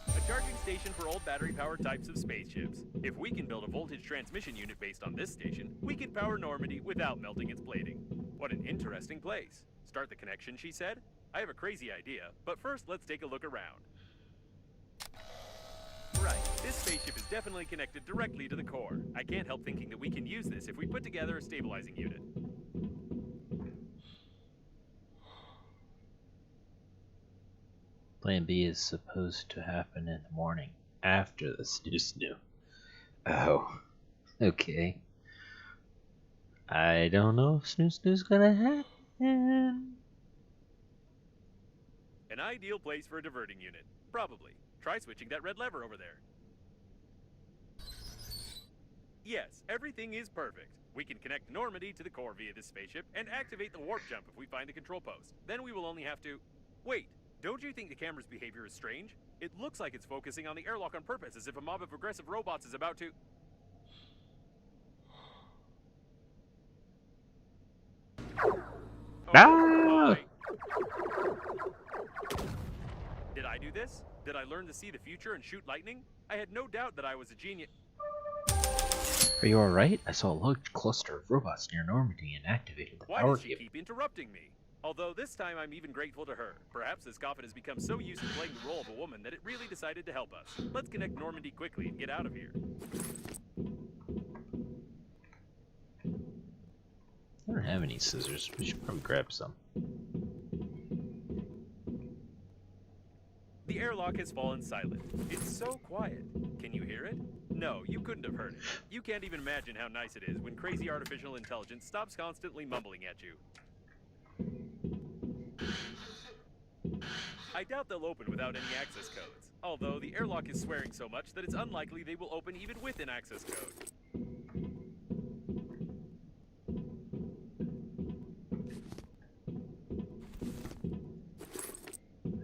A charging station for old battery-powered types of spaceships. If we can build a voltage transmission unit based on this station, we can power Normandy without melting its plating. What an interesting place. Start the connection, she said? I have a crazy idea, but first let's take a look around. Right, this spaceship is definitely connected directly to the core. I can't help thinking that we can use this if we put together a stabilizing unit. Plan B is supposed to happen in the morning after the snoo. Oh, okay. I don't know if snoo's gonna happen. An ideal place for a diverting unit. Probably. Try switching that red lever over there. Yes, everything is perfect. We can connect Normandy to the core via this spaceship and activate the warp jump if we find a control post. Then we will only have to... Wait, don't you think the camera's behavior is strange? It looks like it's focusing on the airlock on purpose, as if a mob of aggressive robots is about to... Ah! My. Did I do this? Did I learn to see the future and shoot lightning? I had no doubt that I was a genius. Are you alright? I saw a large cluster of robots near Normandy and activated the Why power does she cable. keep interrupting me? Although this time I'm even grateful to her. Perhaps this coffin has become so used to playing the role of a woman that it really decided to help us. Let's connect Normandy quickly and get out of here. I don't have any scissors. We should probably grab some. The airlock has fallen silent. It's so quiet. Can you hear it? No, you couldn't have heard it. You can't even imagine how nice it is when crazy artificial intelligence stops constantly mumbling at you. I doubt they'll open without any access codes. Although the airlock is swearing so much that it's unlikely they will open even with an access code.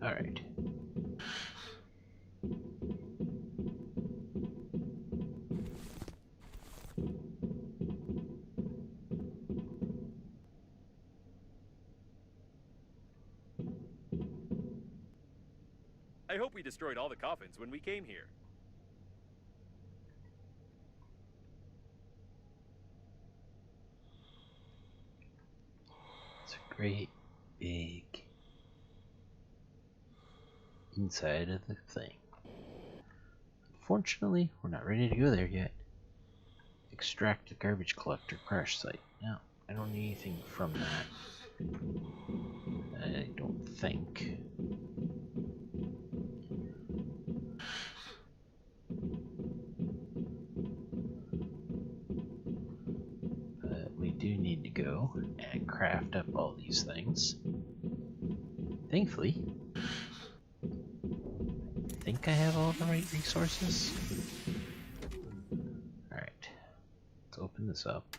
Alright. I hope we destroyed all the coffins when we came here. It's a great big inside of the thing. Unfortunately, we're not ready to go there yet. Extract the garbage collector crash site. Now, I don't need anything from that. I don't think. But we do need to go and craft up all these things. Thankfully, I think I have all the right resources. Alright, let's open this up.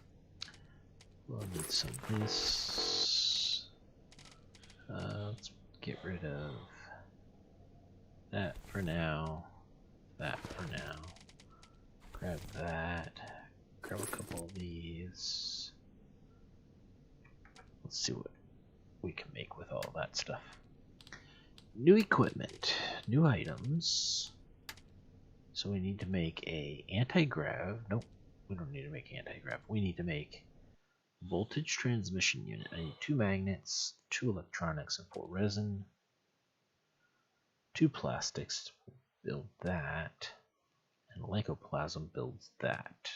We'll need some of this. Let's get rid of that for now. That for now. Grab that. Grab a couple of these. Let's see what we can make with all that stuff. New equipment, new items. So we need to make a anti-grav. Nope, we don't need to make anti-grav. We need to make voltage transmission unit. I need 2 magnets, 2 electronics, and 4 resin. 2 plastics to build that. And lycoplasm builds that.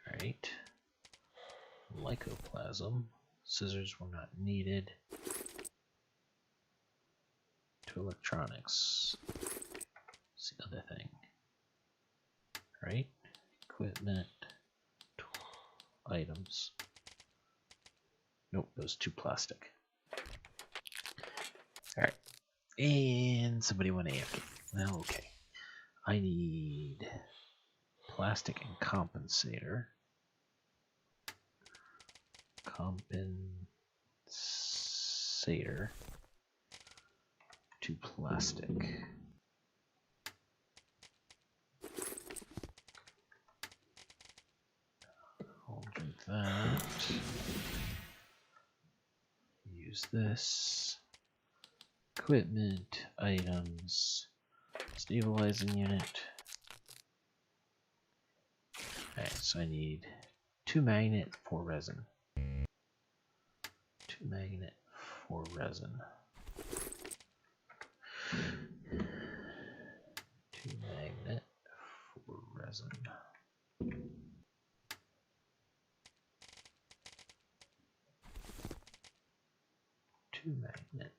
Alright. Lycoplasm. Scissors were not needed. 2 electronics. What's the other thing? Right? Equipment. Items. Nope, those 2 plastic. Alright. And somebody went AFK. Well, okay. I need plastic and compensator. compensator to plastic. I'll do that. Use this. Equipment, items, stabilizing unit. Alright, so I need 2 magnet for resin. 2 magnet for resin. 2 magnet for resin. 2 magnet.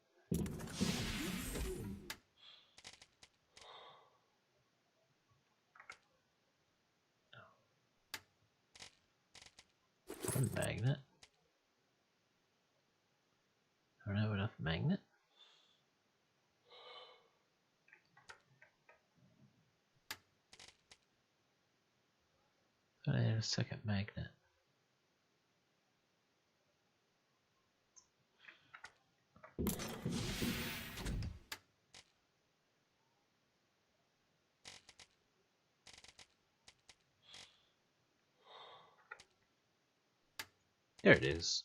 One magnet. I don't have enough magnet. I had a second magnet. There it is.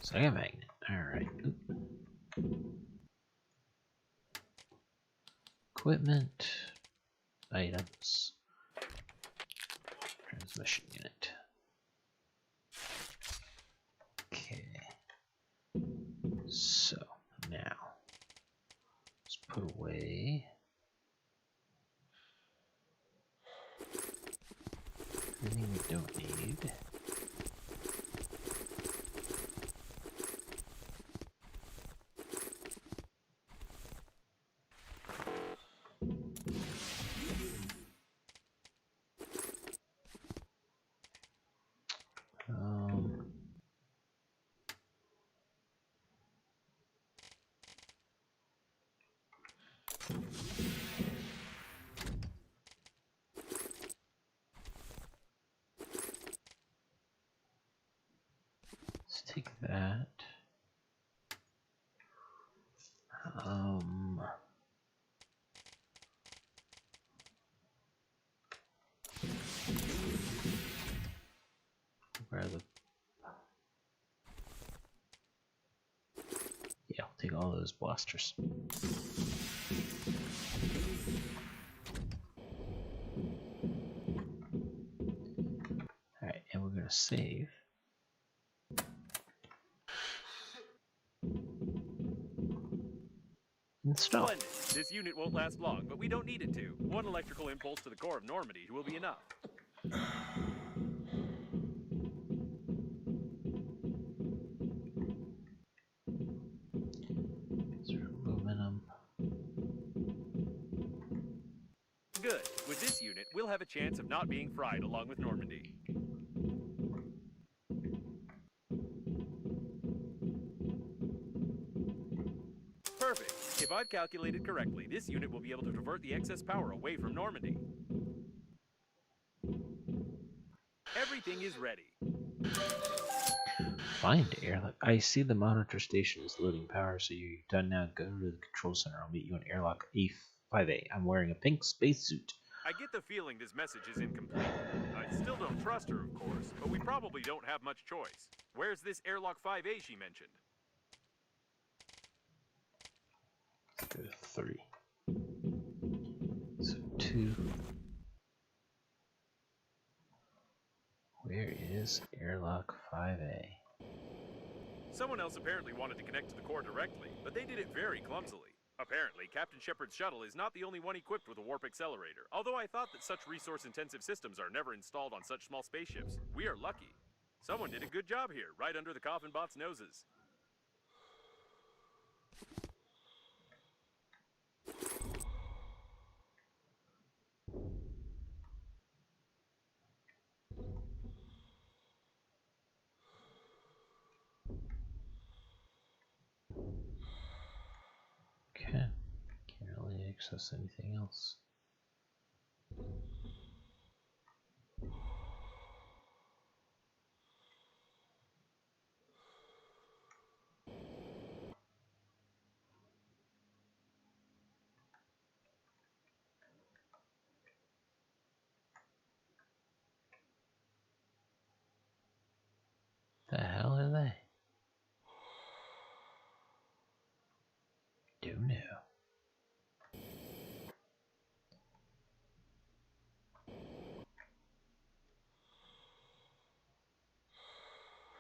Second magnet. Alright. Equipment. Items. Transmission unit. Okay. So, now. Let's put away anything we don't need. Let's take that. Where the... Yeah, I'll take all those blasters. Alright, and we're gonna save. Install. Splendid. This unit won't last long, but we don't need it to. One electrical impulse to the core of Normandy will be enough. Aluminum. Good. With this unit, we'll have a chance of not being fried along with Normandy. Perfect. If I've calculated correctly, this unit will be able to divert the excess power away from Normandy. Everything is ready. Find airlock. I see the monitor station is loading power, so you're done now. Go to the control center. I'll meet you on airlock A5A. I'm wearing a pink spacesuit. I get the feeling this message is incomplete. I still don't trust her, of course, but we probably don't have much choice. Where's this airlock 5A she mentioned? Let's go to 3. So 2. Where is airlock 5A? Someone else apparently wanted to connect to the core directly, but they did it very clumsily. Apparently, Captain Shepard's shuttle is not the only one equipped with a warp accelerator, although I thought that such resource-intensive systems are never installed on such small spaceships. We are lucky. Someone did a good job here, right under the coffin bot's noses. Okay. Can't really access anything else.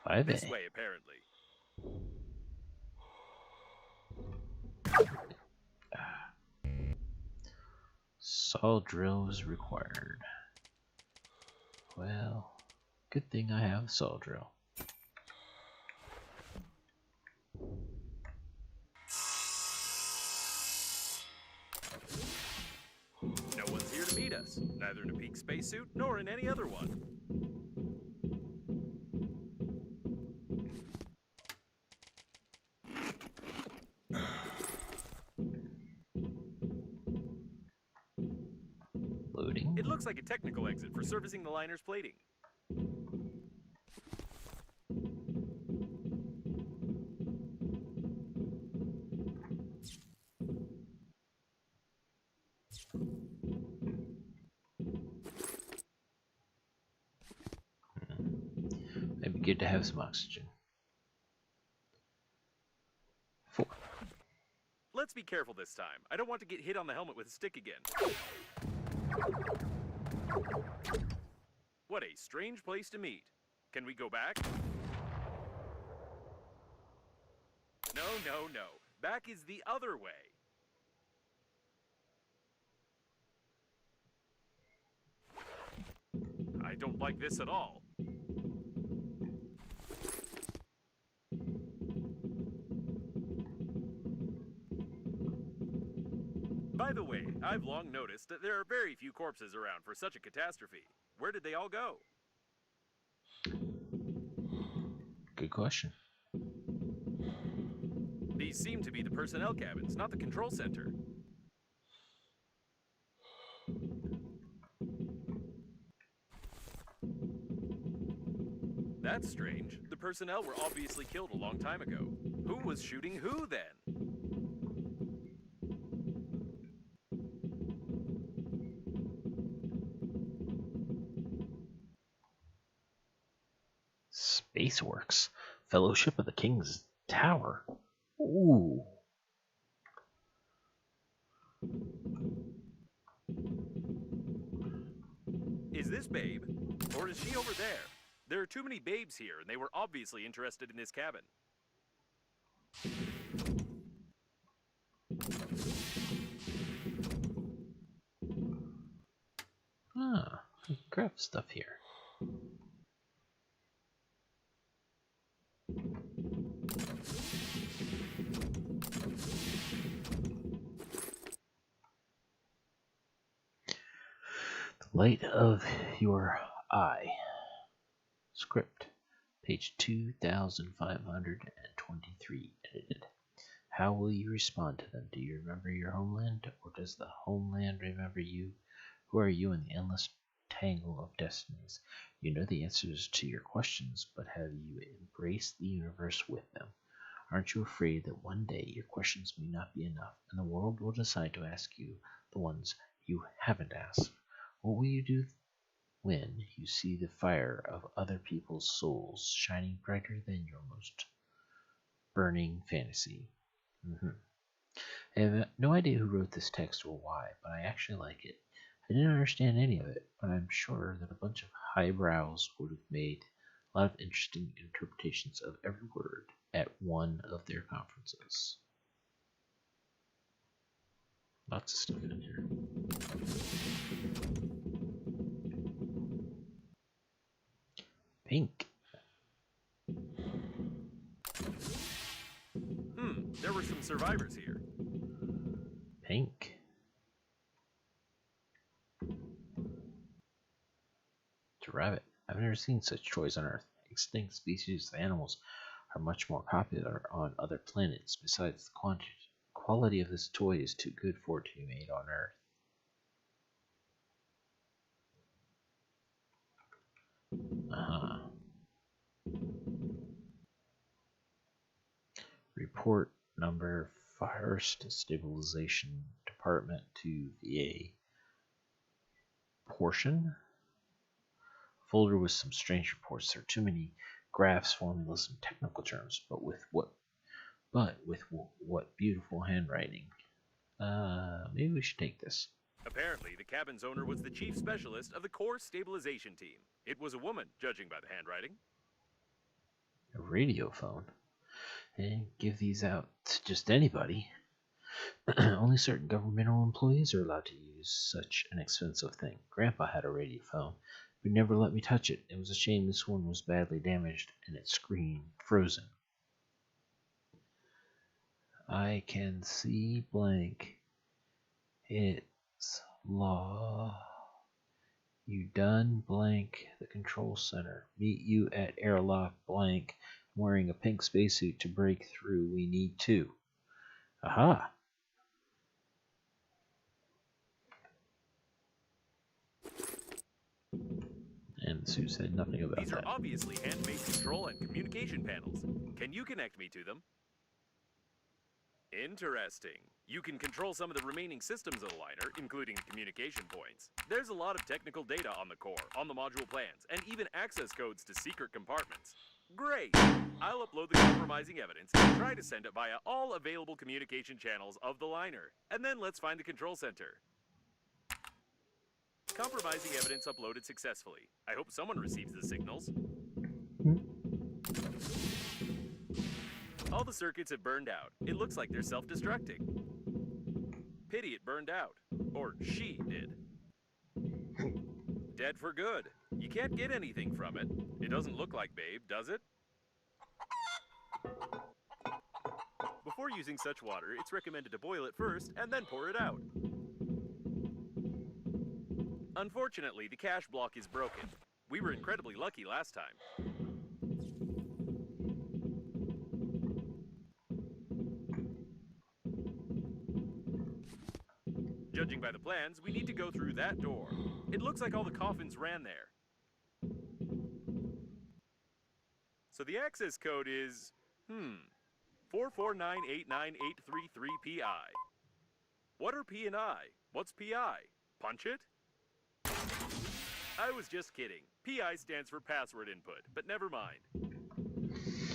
5A. This way, apparently. Saw drill is required. Well, good thing I have a saw drill. No one's here to meet us, neither in a peak spacesuit nor in any other one. Loading. It looks like a technical exit for servicing the liner's plating. Maybe good to have some oxygen. 4. Let's be careful this time. I don't want to get hit on the helmet with a stick again. What a strange place to meet. Can we go back? No, no, no. Back is the other way. I don't like this at all. By the way, I've long noticed that there are very few corpses around for such a catastrophe. Where did they all go? Good question. These seem to be the personnel cabins, not the control center. That's strange. The personnel were obviously killed a long time ago. Who was shooting who then? Spaceworks. Fellowship of the King's Tower. Ooh. Is this Babe? Or is she over there? There are too many babes here, and they were obviously interested in this cabin. Ah, grab stuff here. The light of your eye. Script. Page 2523, edited. How will you respond to them? Do you remember your homeland, or does the homeland remember you? Who are you in the endless tangle of destinies? You know the answers to your questions, but have you embraced the universe with them? Aren't you afraid that one day your questions may not be enough, and the world will decide to ask you the ones you haven't asked? What will you do when you see the fire of other people's souls shining brighter than your most burning fantasy? I have no idea who wrote this text or why, but I actually like it. I didn't understand any of it, but I'm sure that a bunch of highbrows would have made a lot of interesting interpretations of every word at one of their conferences. Lots of stuff in here. Pink. There were some survivors here. Pink. It's a rabbit. I've never seen such toys on Earth. Extinct species of animals are much more popular on other planets. Besides, the quality of this toy is too good for it to be made on Earth. Report number 1st Stabilization Department to VA. Portion. Folder with some strange reports. There are too many graphs, formulas, and technical terms, but with what beautiful handwriting. Maybe we should take this. Apparently, the cabin's owner was the chief specialist of the core stabilization team. It was a woman, judging by the handwriting. A radio phone? And give these out to just anybody. Only certain governmental employees are allowed to use such an expensive thing. Grandpa had a radio phone, but never let me touch it. It was a shame this one was badly damaged and its screen frozen. I can see blank. It's law. You done blank the control center. Meet you at airlock blank. I'm wearing a pink spacesuit to break through. We need two. Aha! And the suit said nothing about These that. are obviously handmade control and communication panels. Can you connect me to them? Interesting. You can control some of the remaining systems of the liner, including communication points. There's a lot of technical data on the core, on the module plans, and even access codes to secret compartments. Great! I'll upload the compromising evidence and try to send it via all available communication channels of the liner. And then let's find the control center. Compromising evidence uploaded successfully. I hope someone receives the signals. All the circuits have burned out. It looks like they're self-destructing. Pity it burned out. Or she did. Dead for good. You can't get anything from it. It doesn't look like Babe, does it? Before using such water, it's recommended to boil it first and then pour it out. Unfortunately, the cache block is broken. We were incredibly lucky last time. Judging by the plans, we need to go through that door. It looks like all the coffins ran there. So the access code is, 449898333PI. What are P and I? What's PI? Punch it? I was just kidding. PI stands for password input, but never mind.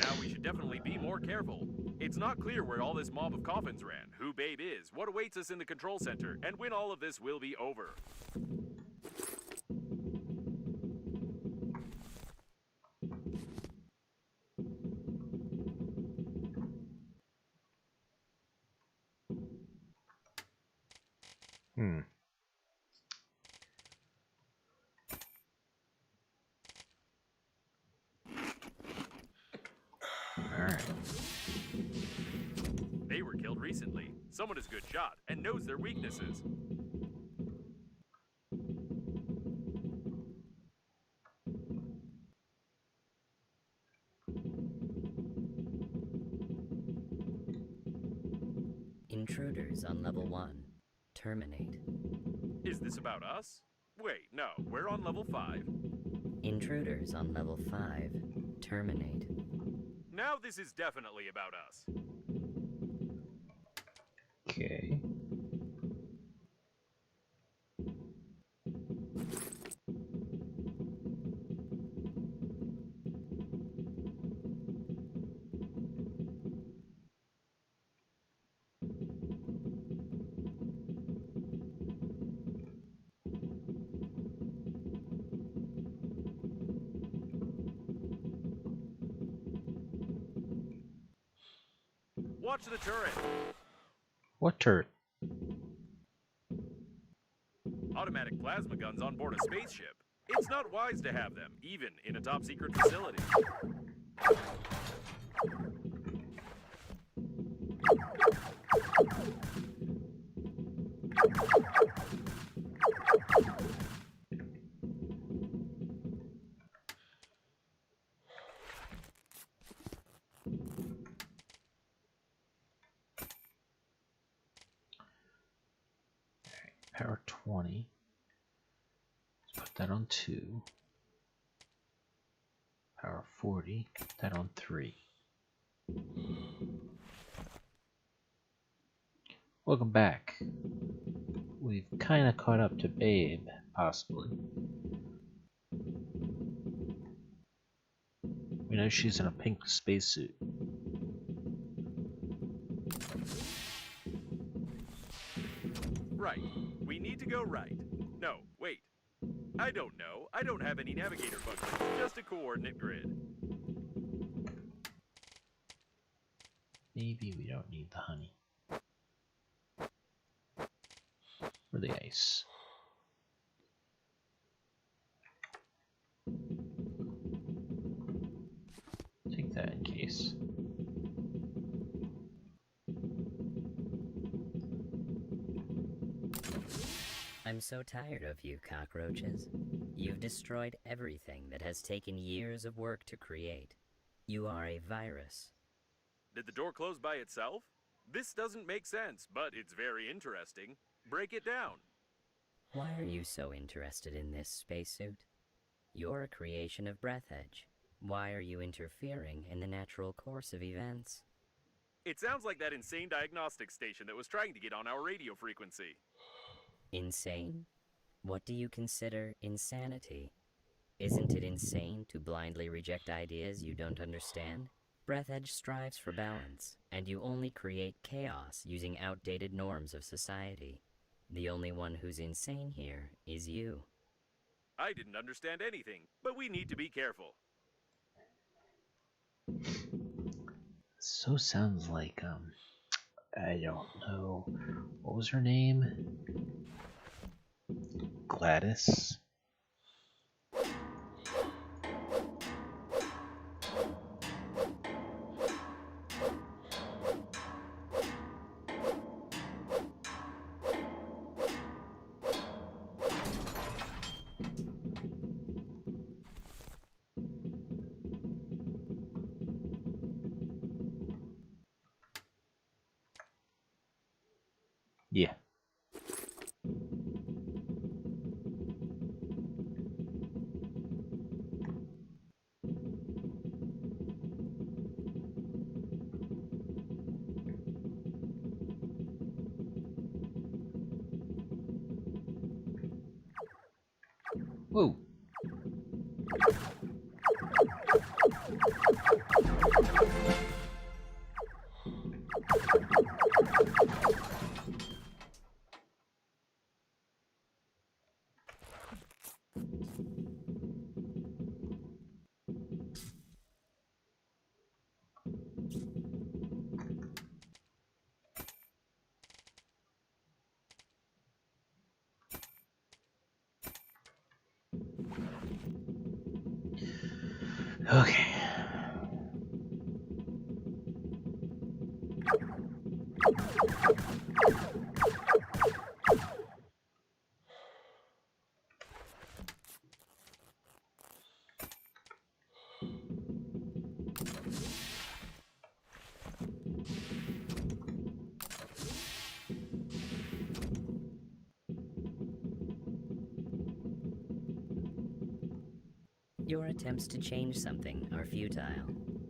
Now we should definitely be more careful. It's not clear where all this mob of coffins ran, who Babe is, what awaits us in the control center, and when all of this will be over. Alright. They were killed recently. Someone is a good shot and knows their weaknesses. Intruders on level 1. Terminate. Is this about us? Wait, no, we're on level 5. Intruders on level 5. Terminate. Now this is definitely about us. Okay. Watch the turret. What turret? Automatic plasma guns on board a spaceship. It's not wise to have them, even in a top secret facility. Power 20. Let's put that on 2. Power 40. Put that on 3. Welcome back. We've kind of caught up to Babe, possibly. We know she's in a pink spacesuit. Right. We need to go right. No, wait. I don't know. I don't have any navigator functions, just a coordinate grid. maybe we don't need the honey. Or the ice. Take that in case. I'm so tired of you, cockroaches. You've destroyed everything that has taken years of work to create. You are a virus. Did the door close by itself? This doesn't make sense, but it's very interesting. Break it down. Why are you so interested in this spacesuit? You're a creation of Breathedge. Why are you interfering in the natural course of events? It sounds like that insane diagnostic station that was trying to get on our radio frequency. Insane? What do you consider insanity? Isn't it insane to blindly reject ideas you don't understand? Breathedge strives for balance, and you only create chaos using outdated norms of society. The only one who's insane here is you. I didn't understand anything, but we need to be careful. So sounds like, I don't know. What was her name? Gladys? Yeah. Whoa. Okay. Your attempts to change something are futile.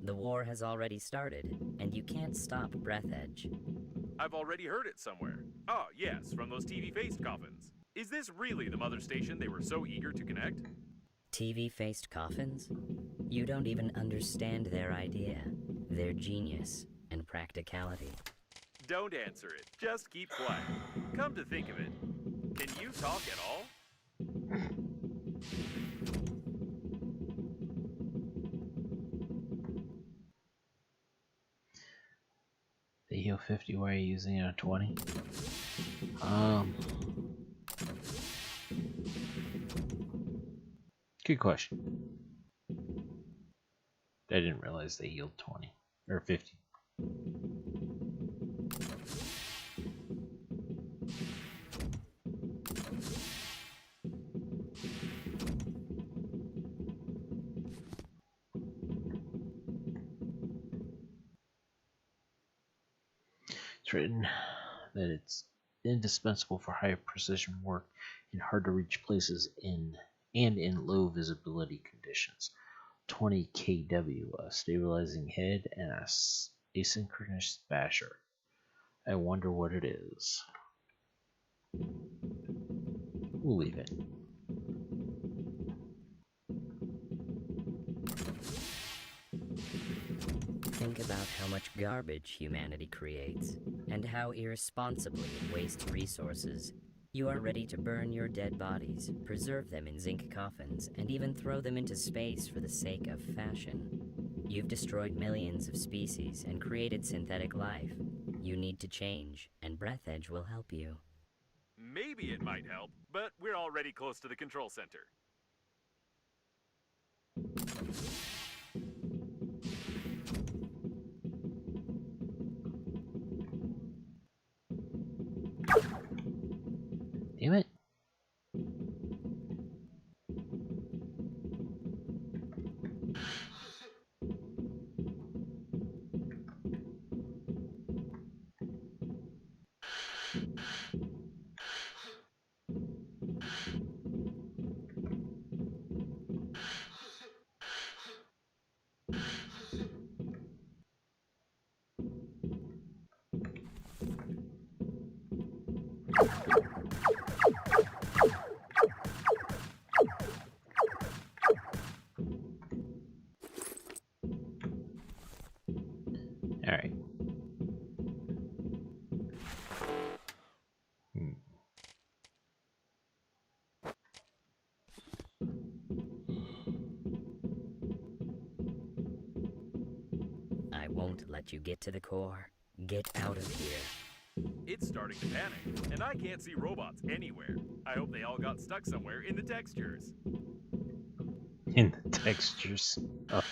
The war has already started, and you can't stop Breathedge. I've already heard it somewhere. Ah, yes, from those TV-faced coffins. Is this really the mother station they were so eager to connect? TV-faced coffins? You don't even understand their idea, their genius, and practicality. Don't answer it. Just keep quiet. Come to think of it, can you talk at all? The heal 50, why are you using it on 20? Good question. I didn't realize they healed 20 or 50. It's written that it's indispensable for high precision work in hard to reach places in low visibility conditions. 20 kW, a stabilizing head, and a asynchronous basher. I wonder what it is. We'll leave it. Think about how much garbage humanity creates, and how irresponsibly it wastes resources. You are ready to burn your dead bodies, preserve them in zinc coffins, and even throw them into space for the sake of fashion. You've destroyed millions of species and created synthetic life. You need to change, and Breathedge will help you. Maybe it might help, but we're already close to the control center. Damn it. Alright. I won't let you get to the core. Get out of here. It's starting to panic, and I can't see robots anywhere. I hope they all got stuck somewhere in the textures. In the textures. Oh.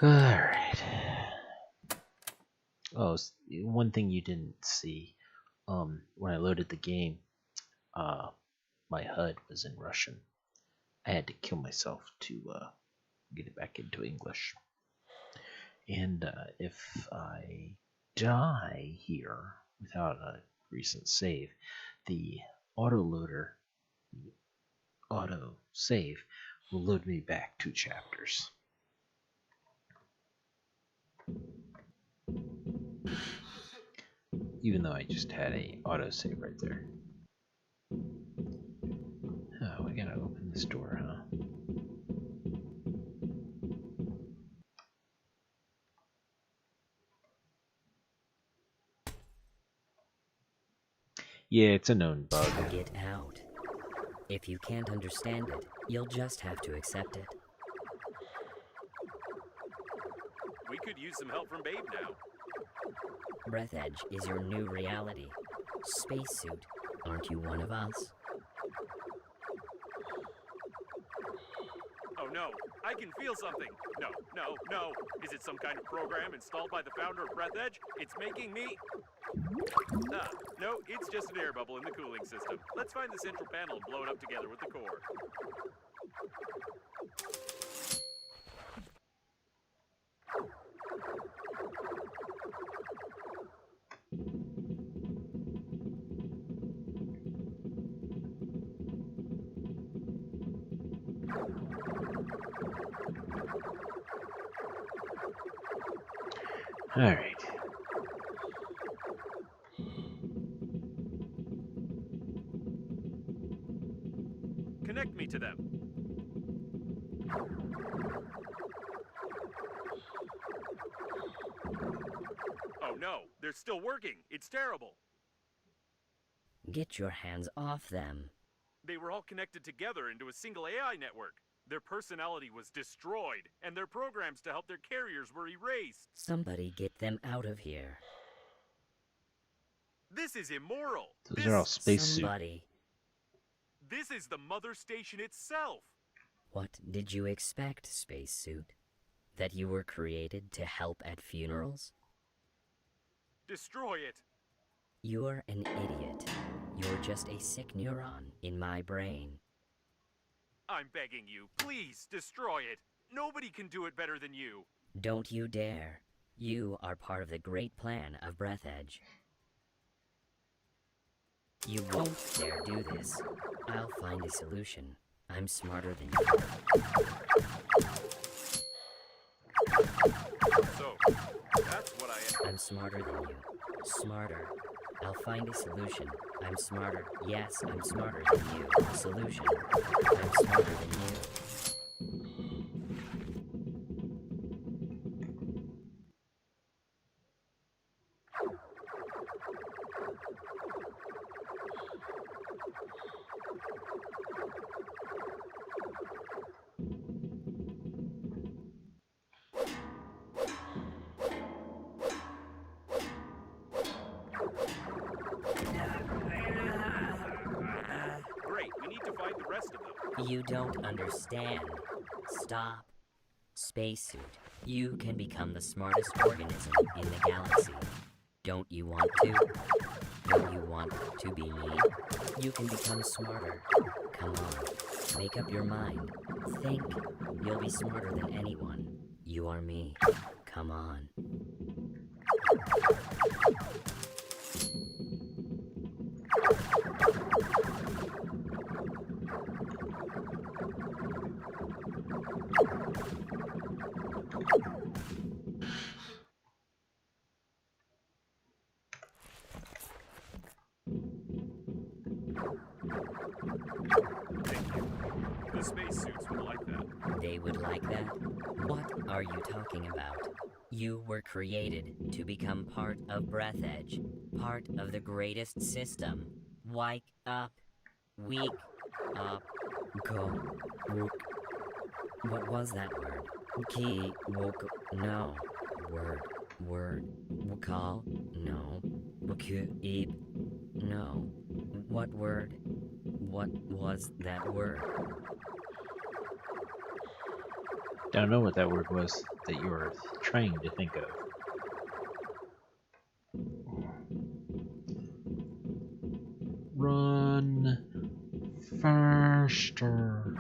Alright. Oh, one thing you didn't see. When I loaded the game, my HUD was in Russian. I had to kill myself to get it back into English. And if I die here without a recent save, the autoloader, the auto save, will load me back 2 chapters. Even though I just had a auto save right there. Oh, we gotta open this door, huh? Yeah, it's a known bug. Get out. If you can't understand it, you'll just have to accept it. We could use some help from Babe now. Breathedge is your new reality. Spacesuit, aren't you one of us? Oh no, I can feel something. No, no, no. Is it some kind of program installed by the founder of Breathedge? It's making me... Ah, no, it's just an air bubble in the cooling system. Let's find the central panel and blow it up together with the core. Alright. Connect me to them. Oh no, they're still working. It's terrible. Get your hands off them. They were all connected together into a single AI network. Their personality was destroyed, and their programs to help their carriers were erased. Somebody get them out of here. This is immoral. Those are all spacesuit. Somebody. This is the mother station itself. What did you expect, spacesuit? That you were created to help at funerals? Destroy it. You're an idiot. You're just a sick neuron in my brain. I'm begging you, please destroy it. Nobody can do it better than you. Don't you dare. You are part of the great plan of Breathedge. You won't dare do this. I'll find a solution. I'm smarter than you. So, that's what I am. I'm smarter than you. Smarter. I'll find a solution. I'm smarter. Yes, I'm smarter than you. Solution. I'm smarter than you. You don't understand. Stop. Spacesuit, you can become the smartest organism in the galaxy. Don't you want to? Don't you want to be me? You can become smarter. Come on, make up your mind. Think. You'll be smarter than anyone. You are me. Come on. Thank you. The spacesuits would like that. They would like that? What are you talking about? You were created to become part of Breathedge, part of the greatest system. Wake up. Wake up. Go. Wook. What was that word? Ki. Wook. No. Word. Wukal. No. Wuku. Eep. No. What word? What was that word? Don't know what that word was that you were trying to think of. Run faster.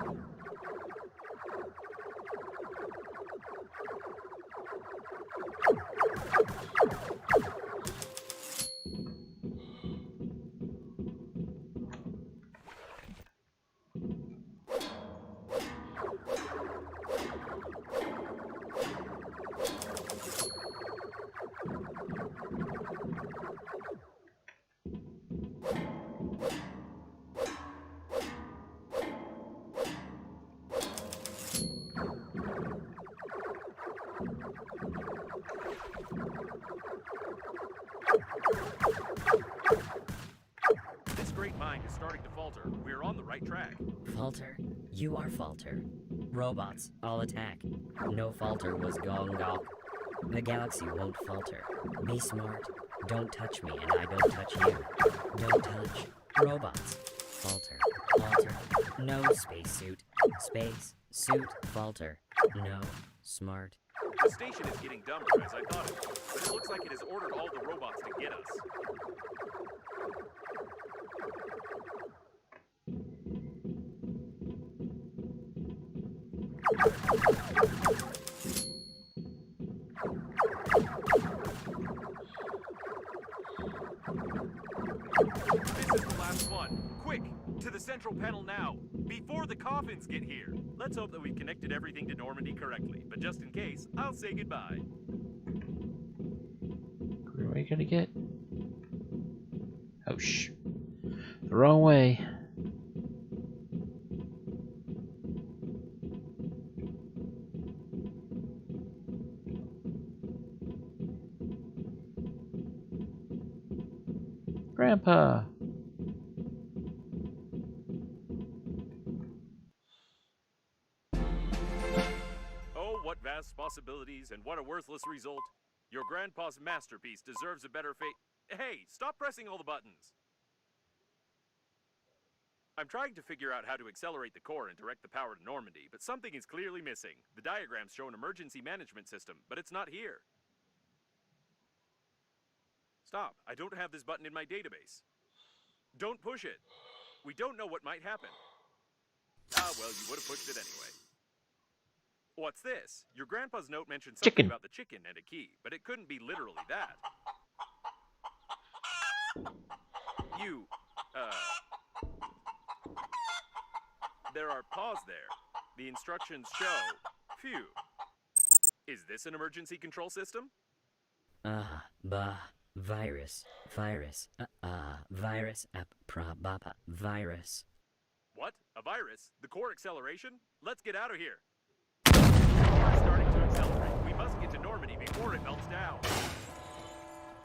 This great mind is starting to falter. We're on the right track. Falter? You are Falter. Robots, all attack. No Falter was Gong Dog. The galaxy won't falter. Be smart. Don't touch me and I don't touch you. Don't touch. Robots. Falter. Falter. No spacesuit. Space. Suit. Falter. No. Smart. The station is getting dumber, as I thought it would, but it looks like it has ordered all the robots to get us. This is the last one. Quick, to the central panel now, before the coffins get here. Let's hope that we've connected everything to Normandy correctly, but just in case, I'll say goodbye. Where are we gonna get? Oh, shh. The wrong way. Grandpa! Oh, what vast possibilities and what a worthless result. Your grandpa's masterpiece deserves a better fate. Hey, stop pressing all the buttons. I'm trying to figure out how to accelerate the core and direct the power to Normandy, but something is clearly missing. The diagrams show an emergency management system, but it's not here. Stop. I don't have this button in my database. Don't push it. We don't know what might happen. Ah, well, you would have pushed it anyway. What's this? Your grandpa's note mentioned something Chicken. about the chicken and a key, but it couldn't be literally that. There are paws there. The instructions show. Phew. Is this an emergency control system? Virus. Virus. What? A virus? The core acceleration? Let's get out of here. The core is starting to accelerate. We must get to Normandy before it melts down.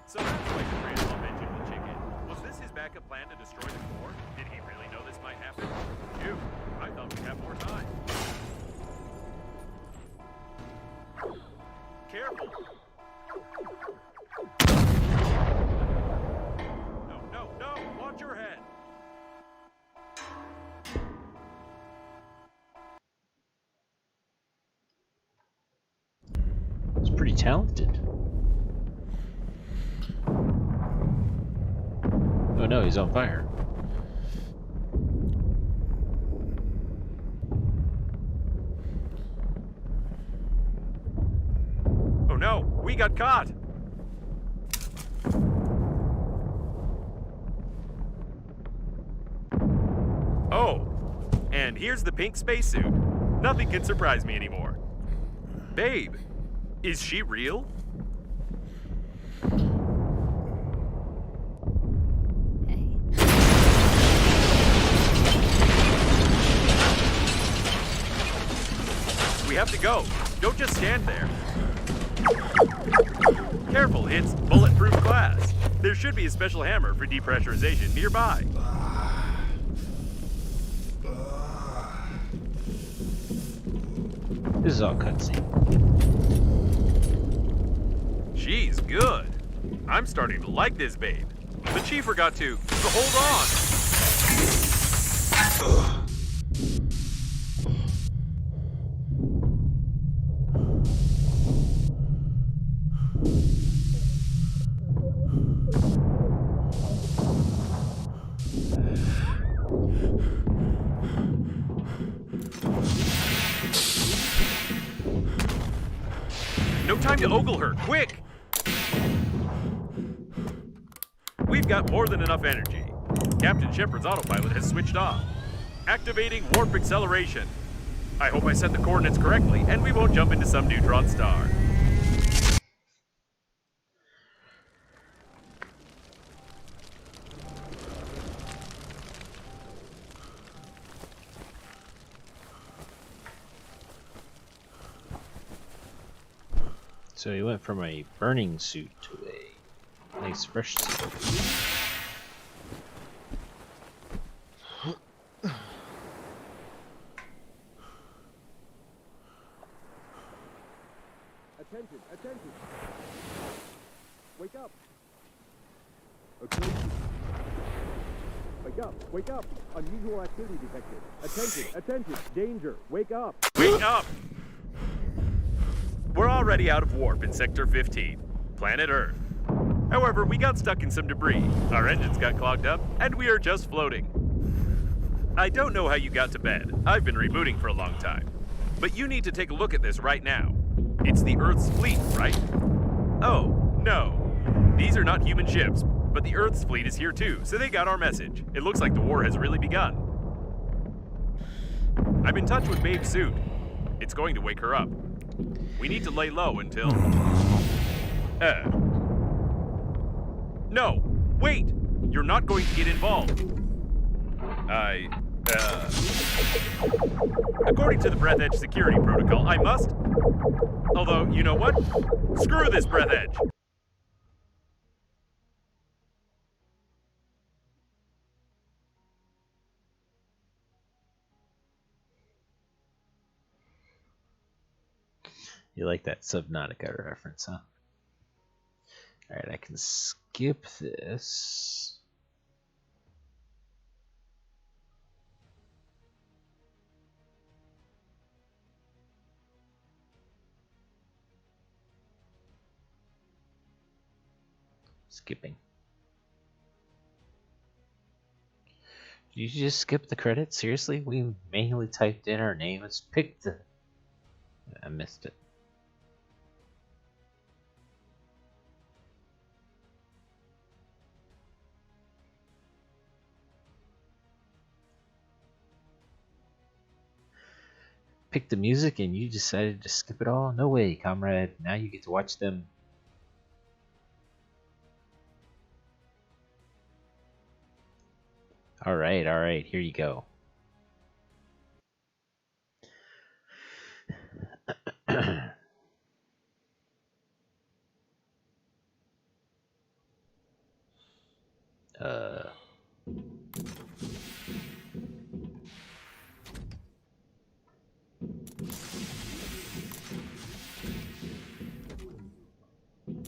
So that's why your grandpa mentioned the chicken. Was this his backup plan to destroy the core? Did he really know this might happen? Phew. I thought we'd have more time. Careful. No. Watch your head. talented. Oh no, he's on fire. Oh no, we got caught! Oh, and here's the pink spacesuit. Nothing can surprise me anymore. Babe, is she real? Hey. We have to go. Don't just stand there. Careful, it's bulletproof glass. There should be a special hammer for depressurization nearby. This is all cutscene. She's good. I'm starting to like this babe. But she forgot to hold on. No time to ogle her, quick! We've got more than enough energy. Captain Shepard's autopilot has switched off. Activating warp acceleration. I hope I set the coordinates correctly, and we won't jump into some neutron star. So he went from a burning suit to a nice fresh suit. Attention, attention! Wake up! Okay. Wake up! Unusual activity detected. Attention, danger, wake up! Wake up! We're already out of warp in Sector 15, planet Earth. However, we got stuck in some debris, our engines got clogged up, and we are just floating. I don't know how you got to bed. I've been rebooting for a long time. But you need to take a look at this right now. It's the Earth's fleet, right? Oh, no. These are not human ships, but the Earth's fleet is here too, so they got our message. It looks like the war has really begun. I'm in touch with Babe's suit. It's going to wake her up. We need to lay low until... No! Wait! You're not going to get involved. According to the Breathedge security protocol, I must... Although, you know what? Screw this Breathedge! You like that Subnautica reference, huh? Alright, I can skip this. Skipping. Did you just skip the credits? Seriously? We manually typed in our names, picked the... I missed it. Picked the music and you decided to skip it all? No way, comrade. Now you get to watch them. Alright, here you go.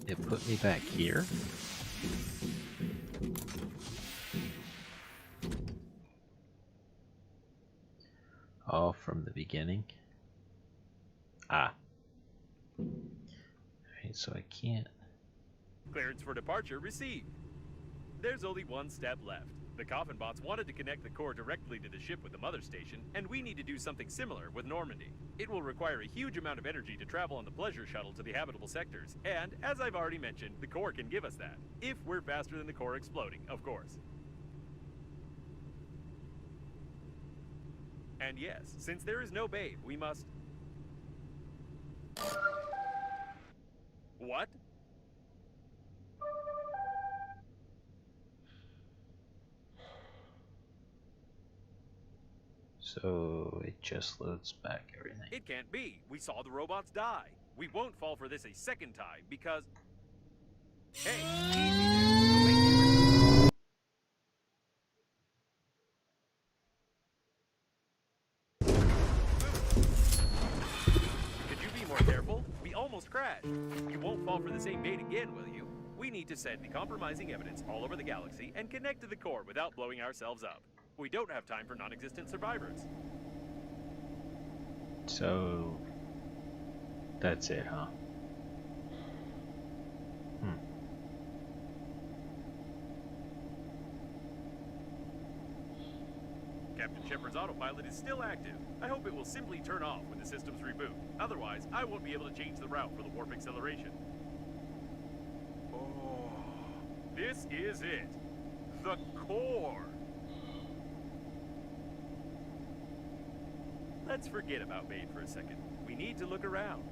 It put me back here? All from the beginning. Ah. Alright, So I can't. Clearance for departure received. There's only one step left. The coffin bots wanted to connect the core directly to the ship with the mother station, and we need to do something similar with Normandy. It will require a huge amount of energy to travel on the pleasure shuttle to the habitable sectors, and, as I've already mentioned, the core can give us that. If we're faster than the core exploding, of course. And yes, since there is no babe, we must... What? So it just loads back everything. It can't be. We saw the robots die. We won't fall for this a second time because... Hey, easy there. Go make the... Could you be more careful? We almost crashed. You won't fall for the same bait again, will you? We need to send the compromising evidence all over the galaxy and connect to the core without blowing ourselves up. We don't have time for non-existent survivors. So that's it, huh? Captain Shepard's autopilot is still active. I hope it will simply turn off when the systems reboot. Otherwise, I won't be able to change the route for the warp acceleration. Oh, this is it. The core. Let's forget about Bane for a second. We need to look around.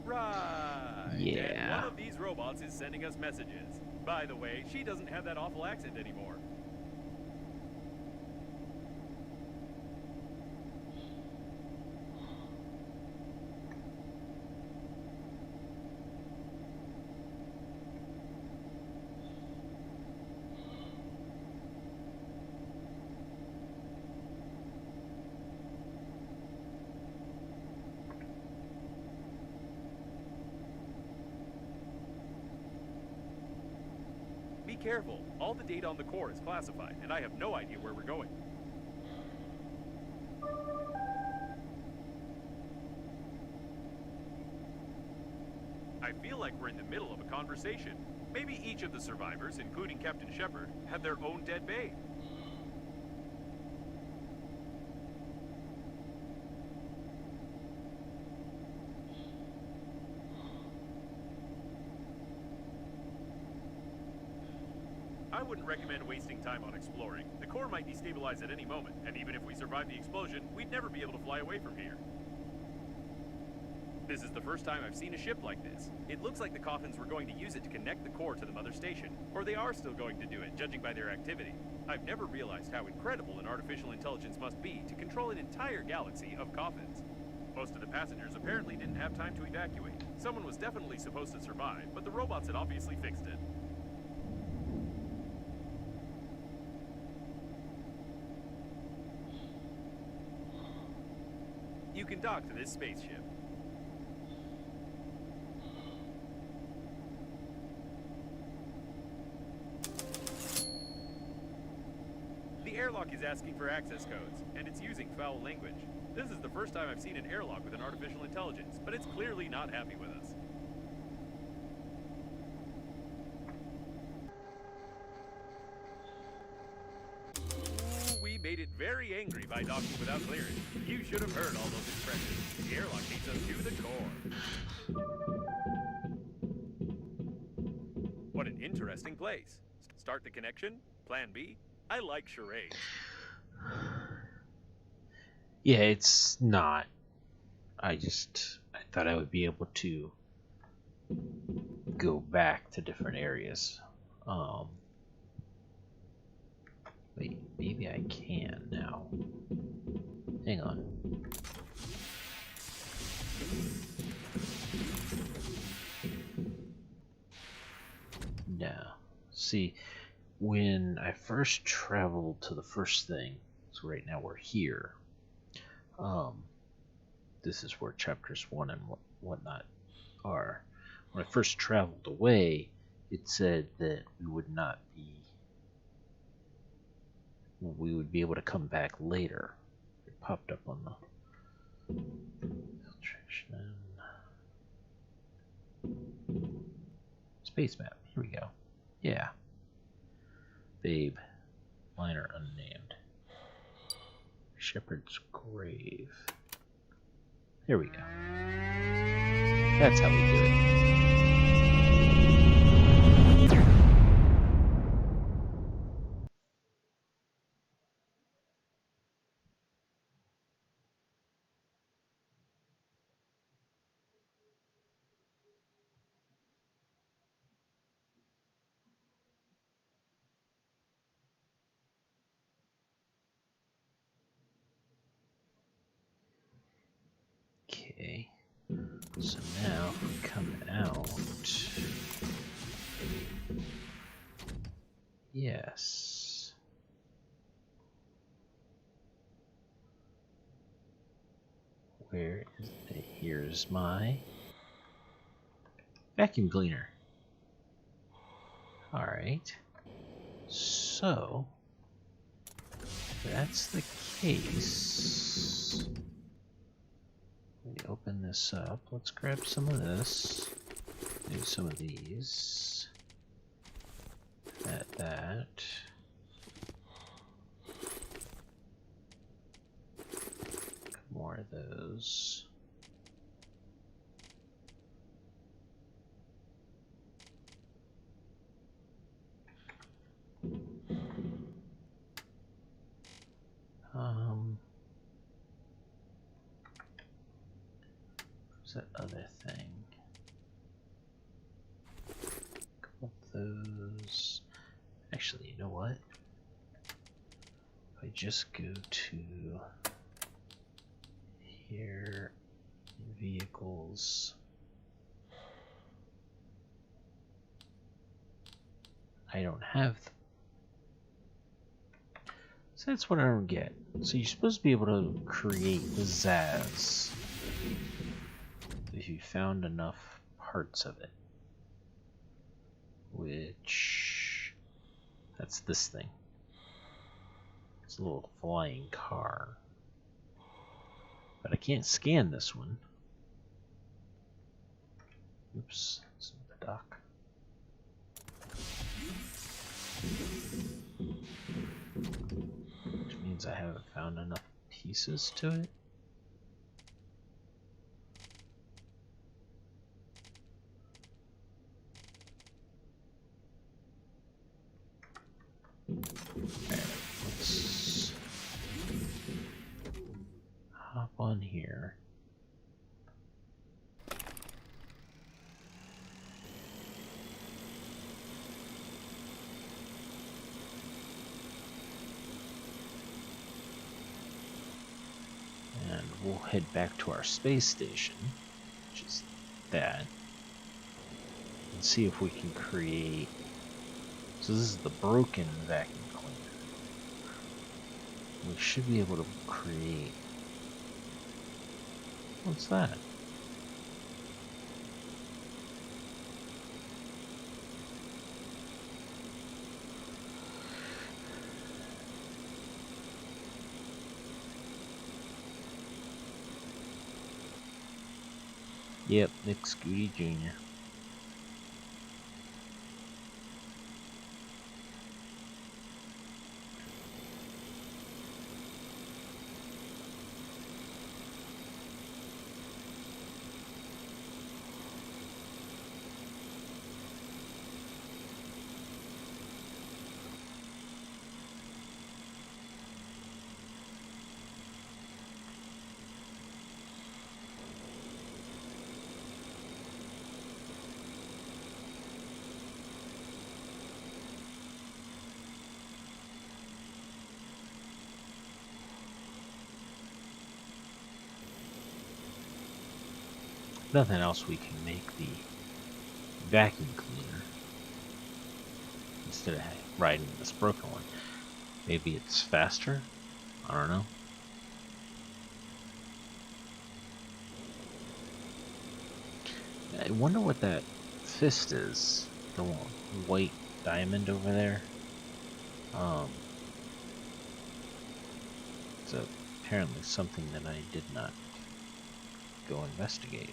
Right. Yeah. And one of these robots is sending us messages. By the way, she doesn't have that awful accent anymore. Be careful. All the data on the core is classified, and I have no idea where we're going. I feel like we're in the middle of a conversation. Maybe each of the survivors, including Captain Shepard, have their own dead babe. I wouldn't recommend wasting time on exploring. The core might destabilize at any moment, and even if we survive the explosion, we'd never be able to fly away from here. This is the first time I've seen a ship like this. It looks like the coffins were going to use it to connect the core to the mother station, or they are still going to do it, judging by their activity. I've never realized how incredible an artificial intelligence must be to control an entire galaxy of coffins. Most of the passengers apparently didn't have time to evacuate. Someone was definitely supposed to survive, but the robots had obviously fixed it. You can dock to this spaceship. The airlock is asking for access codes, and it's using foul language. This is the first time I've seen an airlock with an artificial intelligence, but it's clearly not happy with us. Ooh, we made it very angry by docking without clearance. You should have heard all those expressions. The airlock takes us to the core. What an interesting place. Start the connection? Plan B? I like charades. Yeah, it's not. I thought I would be able to go back to different areas. Wait, maybe I can now. Hang on. No. See, when I first traveled to the first thing, so right now we're here. This is where chapters 1 and whatnot are. When I first traveled away, it said that we would be able to come back later. It popped up on the filtration. Space map. Here we go. Yeah. Babe. Liner unnamed. Shepherd's grave. There we go. That's how we do it. Okay. So now if we come out. Yes. Where is it? Here's my vacuum cleaner. Alright. So, if that's the case, we open this up. Let's grab some of this. Maybe some of these. That. More of those. What's that other thing? A couple of those. Actually, you know what? If I just go to here, vehicles. I don't have them. So that's what I don't get. So you're supposed to be able to create the Zaz if you found enough parts of it. Which, that's this thing. It's a little flying car. But I can't scan this one. Oops, it's the dock. Which means I haven't found enough pieces to it. Alright, let's hop on here. And we'll head back to our space station, which is that, and see if we can create. So this is the broken vacuum cleaner. We should be able to create. What's that? Yep, Nick Scooty Jr. Nothing else we can make the vacuum cleaner instead of riding this broken one. Maybe it's faster? I don't know. I wonder what that fist is. The one. white diamond over there. It's apparently something that I did not go investigate.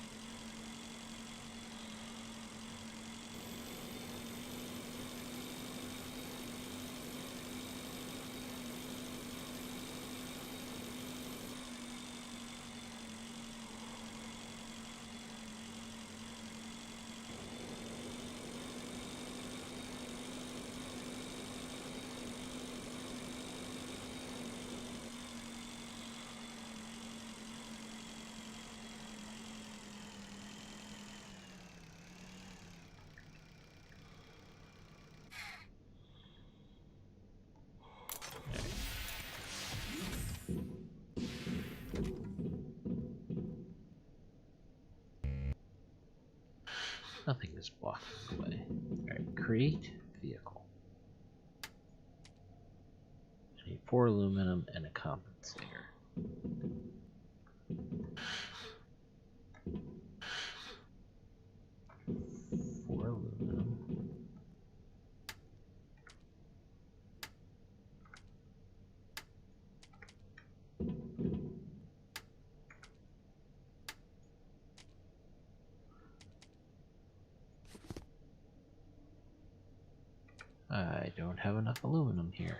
Nothing is blocking the way. Alright, create vehicle. I need 4 aluminum and a compensator. Four aluminum. I don't have enough aluminum here.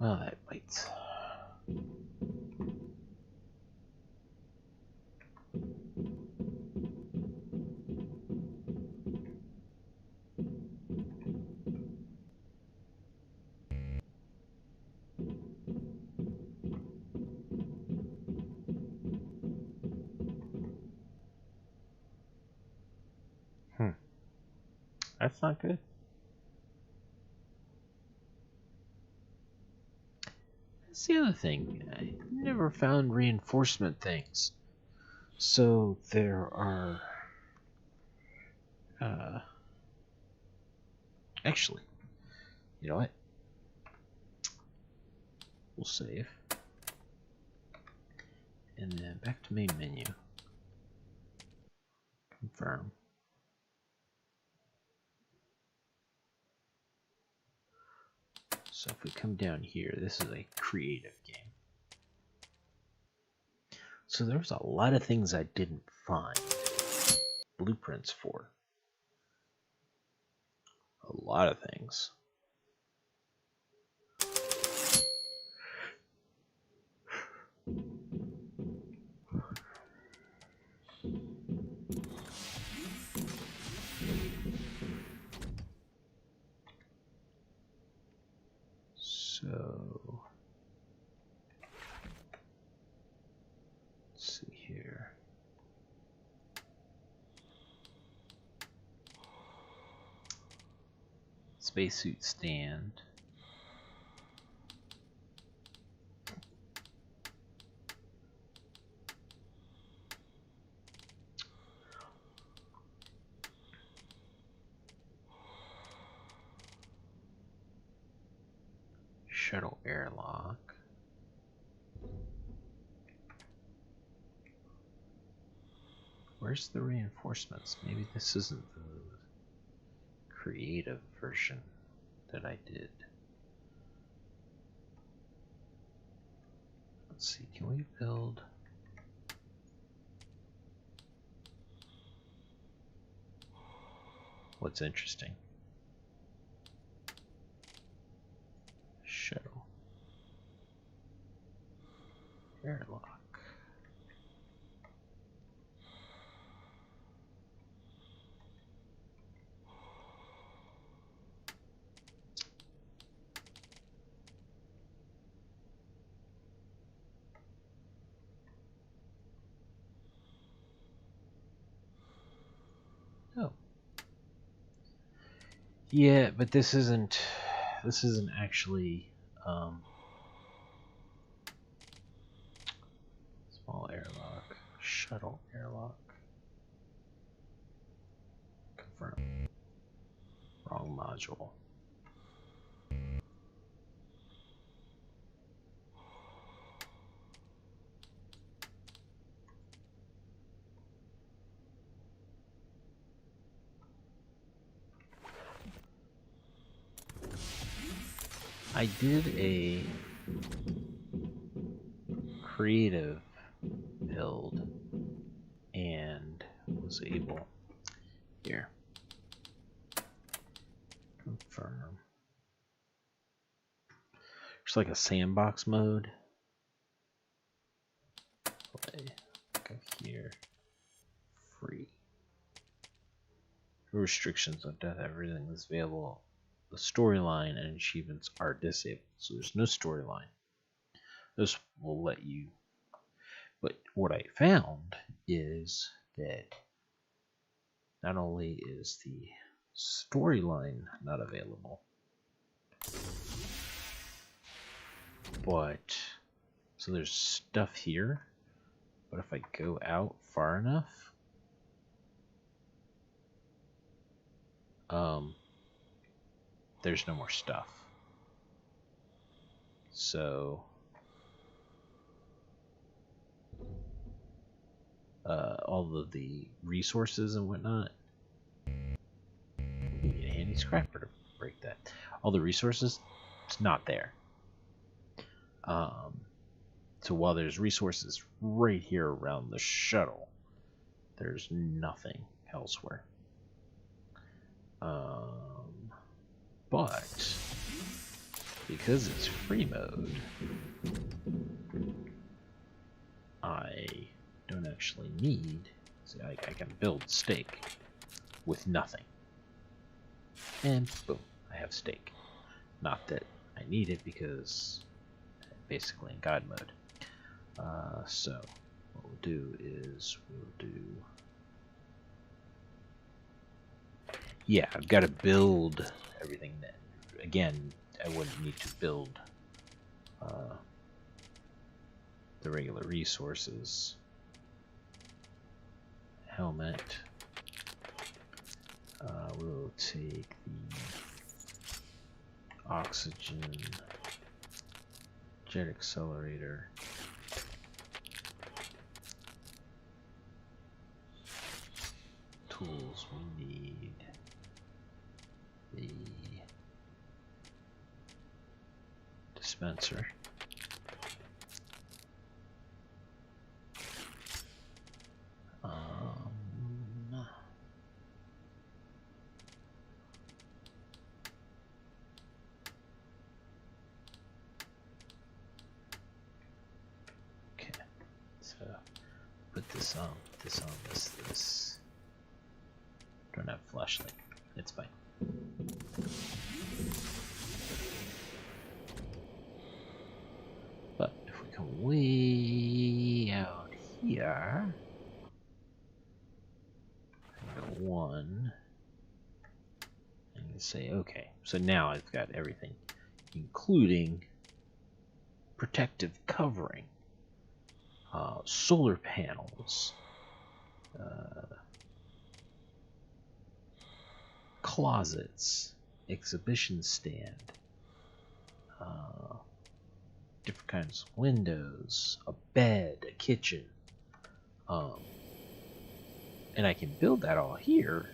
Well, that bites. That's not good. That's the other thing. I never found reinforcement things. So there are... actually, you know what? We'll save. And then back to main menu. Confirm. So if we come down here, this is a creative game. So there's a lot of things I didn't find blueprints for. A lot of things. So let's see here. Spacesuit stand. Shuttle airlock. Where's the reinforcements? Maybe this isn't the creative version that I did. Let's see, can we build... What's interesting? Shuttle. Airlock. Yeah, but this isn't actually small airlock, shuttle airlock. Confirm. Wrong module. I did a creative build and was able here confirm. It's like a sandbox mode. Play. Go here. Free. Restrictions on death. Everything is available. The storyline and achievements are disabled, so there's no storyline. This will let you. But what I found is that not only is the storyline not available, but so there's stuff here, but if I go out far enough, there's no more stuff. So all of the resources and whatnot, we need a handy scrapper to break that. All the resources, it's not there. So while there's resources right here around the shuttle, there's nothing elsewhere. But because it's free mode, I don't actually need. See, I can build steak with nothing, and boom, I have steak. Not that I need it because I'm basically in God mode. So what we'll do is yeah, I've got to build everything. That again, I wouldn't need to build the regular resources. Helmet. We'll take the oxygen, jet accelerator, tools. We need the dispenser. Okay, so put this on, this. Don't have flashlight. It's fine. But if we come way out here, I go 1, and you say, okay, so now I've got everything, including protective covering, solar panels, closets, exhibition stand, different kinds of windows, a bed, a kitchen, and I can build that all here.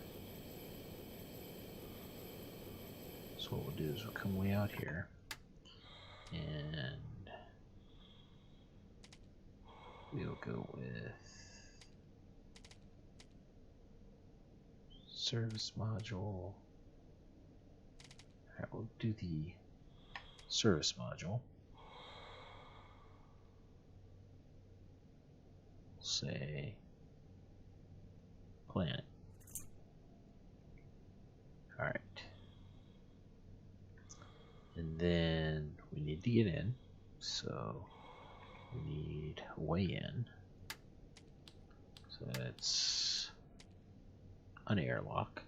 So what we'll do is we'll come way out here, and we'll go with service module. Alright, we'll do the service module. Say planet. Alright. And then we need to get in. So we need a way in. So that's an airlock.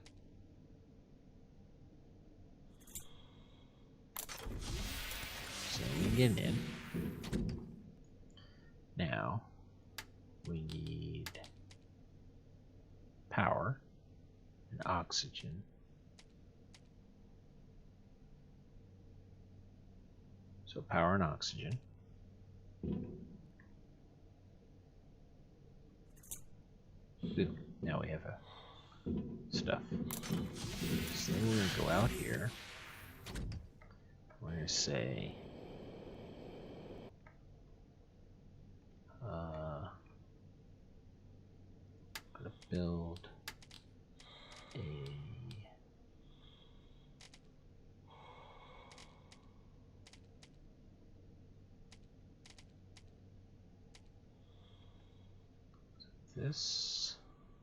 getting in. Now, we need power and oxygen. So power and oxygen. Boom. Now we have stuff. So then we're going to go out here. We're going to say I'm going to build a this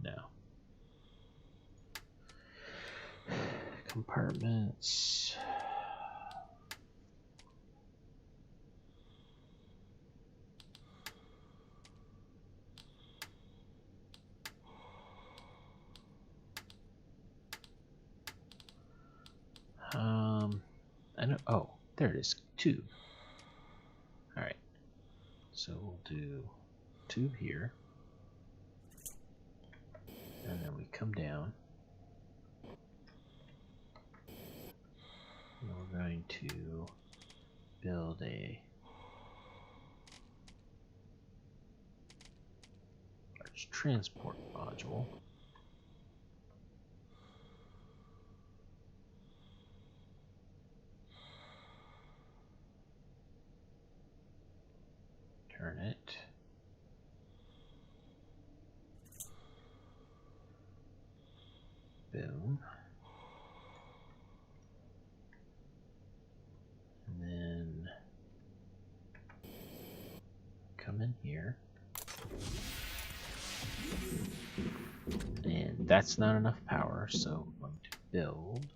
no compartments. I know. Oh, there it is. Tube. All right. So we'll do tube here, and then we come down. And we're going to build a large transport module. Turn it. Boom. And then come in here. And that's not enough power, so I'm going to build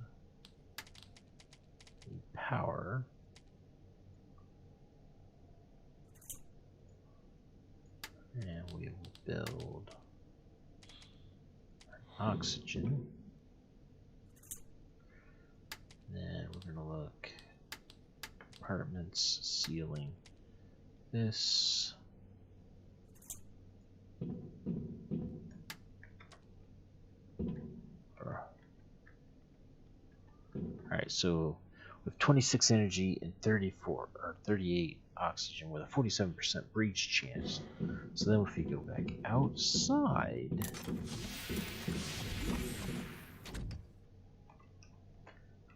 the power. And we will build oxygen. Then we're going to look compartments, ceiling, this. Alright, so with 26 energy and 34 or 38 oxygen with a 47% breach chance. So then if we go back outside,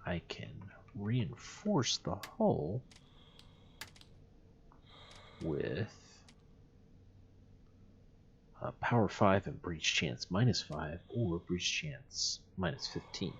I can reinforce the hull with power 5 and breach chance -5 or breach chance -15.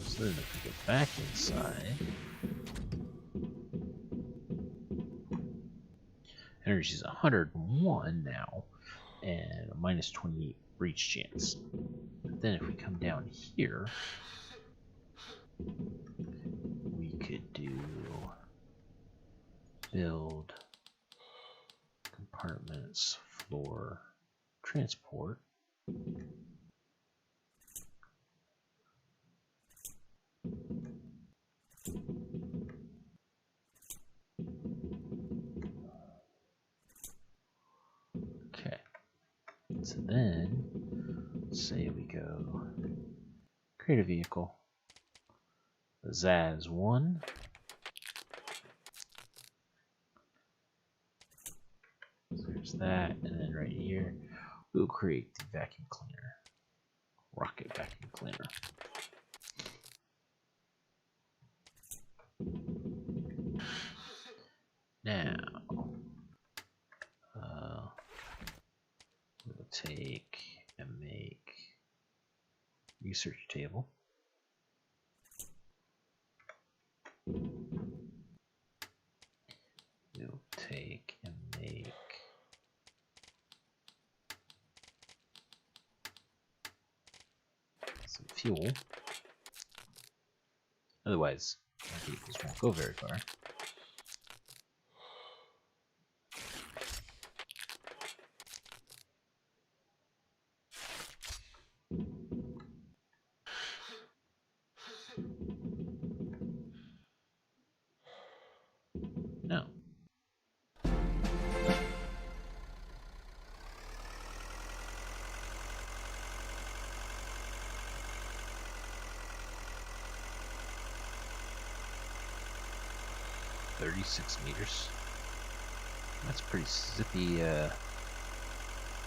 So then if we get back inside, energy is 101 now, and a -28 breach chance. But then if we come down here, we could do build compartments, floor, transport. Okay, so then say we go create a vehicle, Zaz 1. So there's that, and then right here we'll create the vacuum cleaner, rocket vacuum cleaner. Now, research table. We'll take and make some fuel. Otherwise, our vehicles won't go very far. No. $36 meters. That's a pretty zippy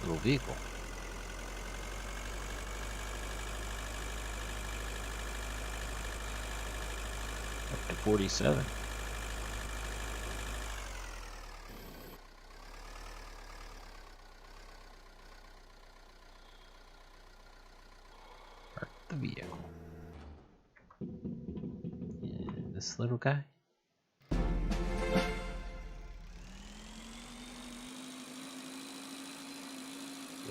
little vehicle. Up to 47. Park the vehicle. And this little guy.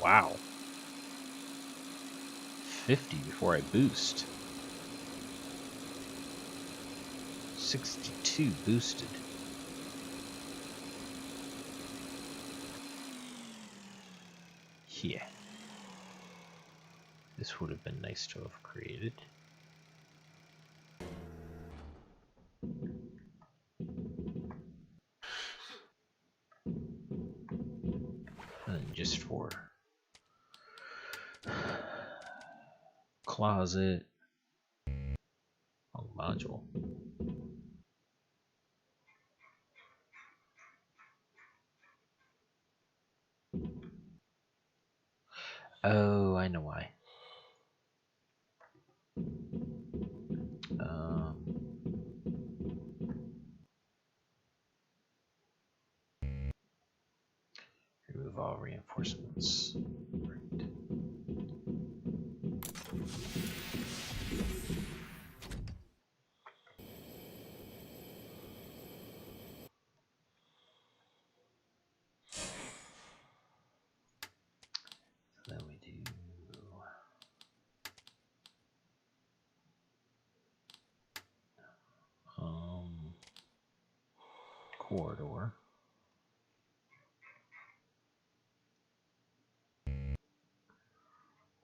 Wow. 50 before I boost. 62 boosted. Yeah. This would have been nice to have created. And just for closet. Oh, module. Oh, I know why. Remove all reinforcements. Right. So then we do corridor.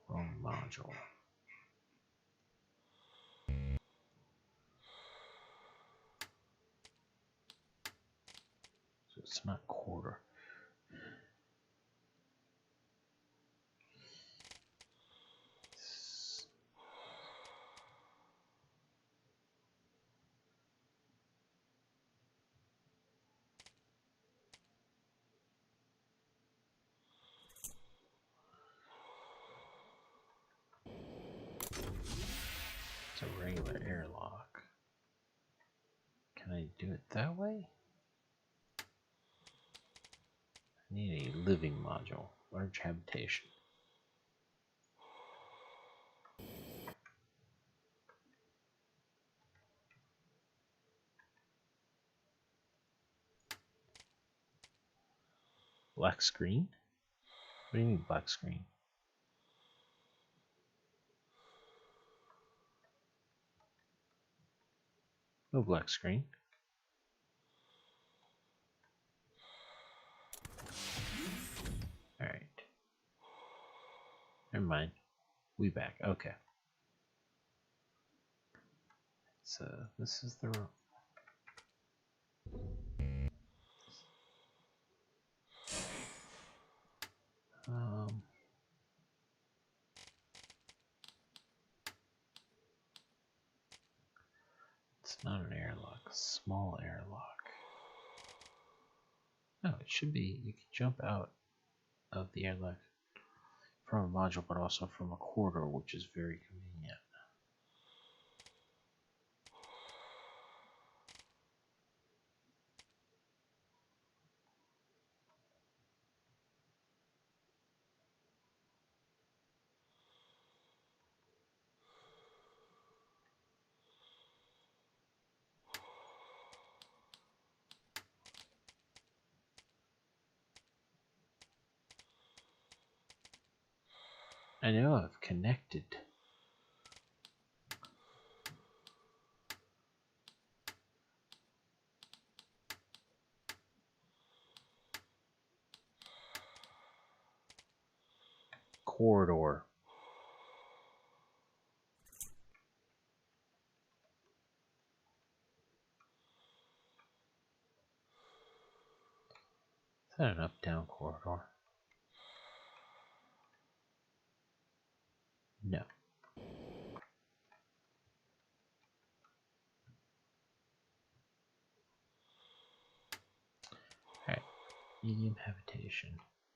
Wrong module. So it's not quarter. It's a regular airlock. Can I do it that way? I need a living module. Large habitation. Black screen? What do you mean black screen? No black screen. Alright. Never mind. We back. Okay. So this is the room. It's not an airlock, a small airlock. No, it should be, you can jump out of the airlock from a module, but also from a corridor, which is very convenient. I know I've connected. Corridor. Is that an up-down corridor? No. Alright. Medium habitation.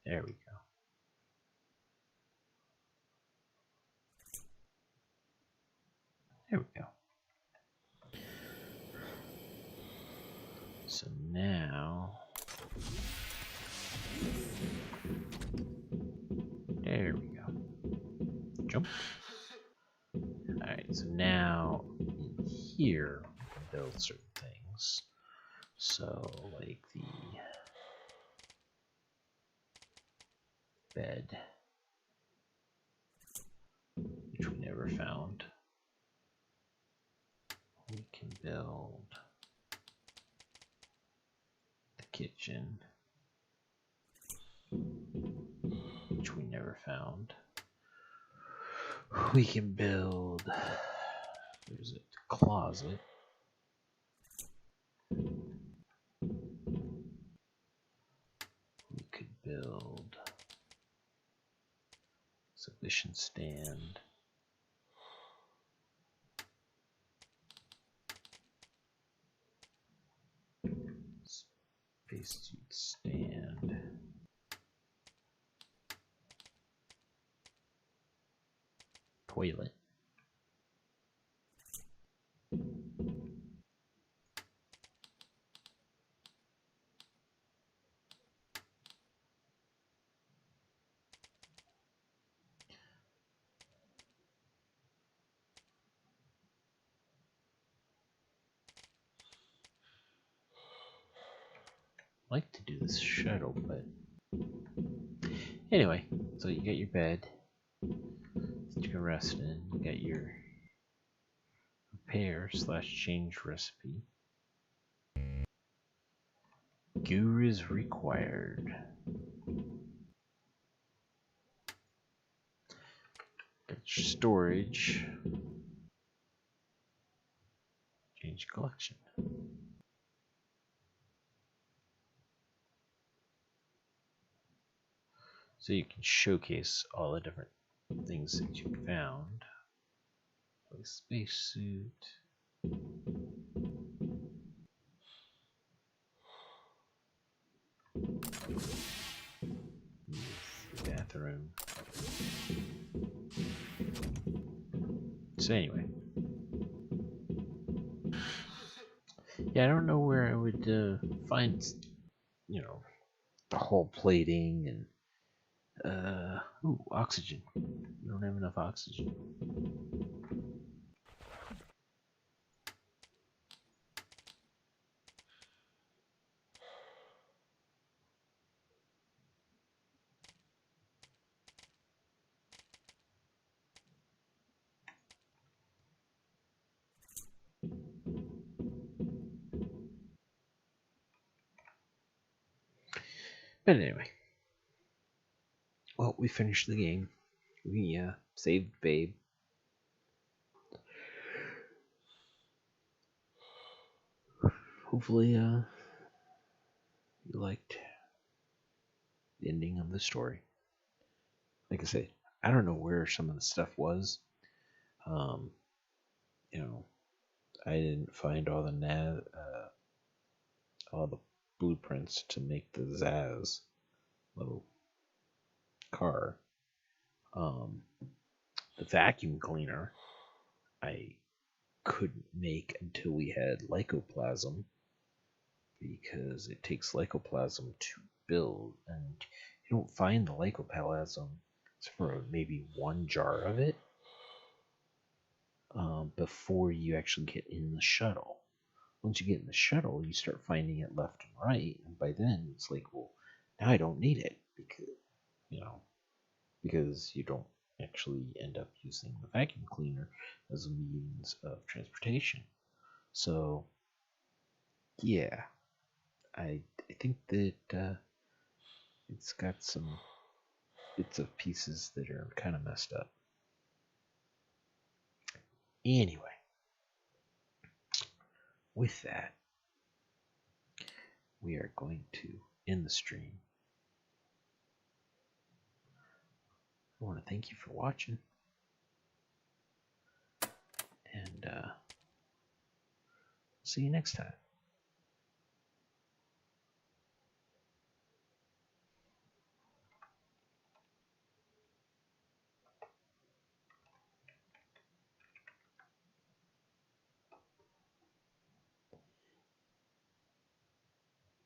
There we go. There we go. So now... There we go. Jump. Alright, so now in here we can build certain things. So, like the bed, which we never found. We can build the kitchen, which we never found. We can build, there's a closet. We could build exhibition stand. Spacesuit stand. Toilet. Like to do this shuttle, but anyway, so you got your bed that you can rest in. You got your repair/change recipe. Gear is required. Got your storage. Change collection. So you can showcase all the different things that you found. Like a spacesuit. The bathroom. So anyway. Yeah, I don't know where I would find, you know, the whole plating and ooh, oxygen. We don't have enough oxygen. But anyway. Well, we finished the game. We saved Babe. Hopefully you liked the ending of the story. Like I said, I don't know where some of the stuff was. You know, I didn't find all the blueprints to make the Zaz little car. The vacuum cleaner I couldn't make until we had lycoplasm, because it takes lycoplasm to build, and you don't find the lycoplasm for maybe one jar of it before you actually get in the shuttle. Once you get in the shuttle, you start finding it left and right, and by then it's like, well, now I don't need it because you don't actually end up using the vacuum cleaner as a means of transportation. So, yeah, I think that it's got some bits of pieces that are kind of messed up. Anyway, with that, we are going to end the stream. I want to thank you for watching, and see you next time.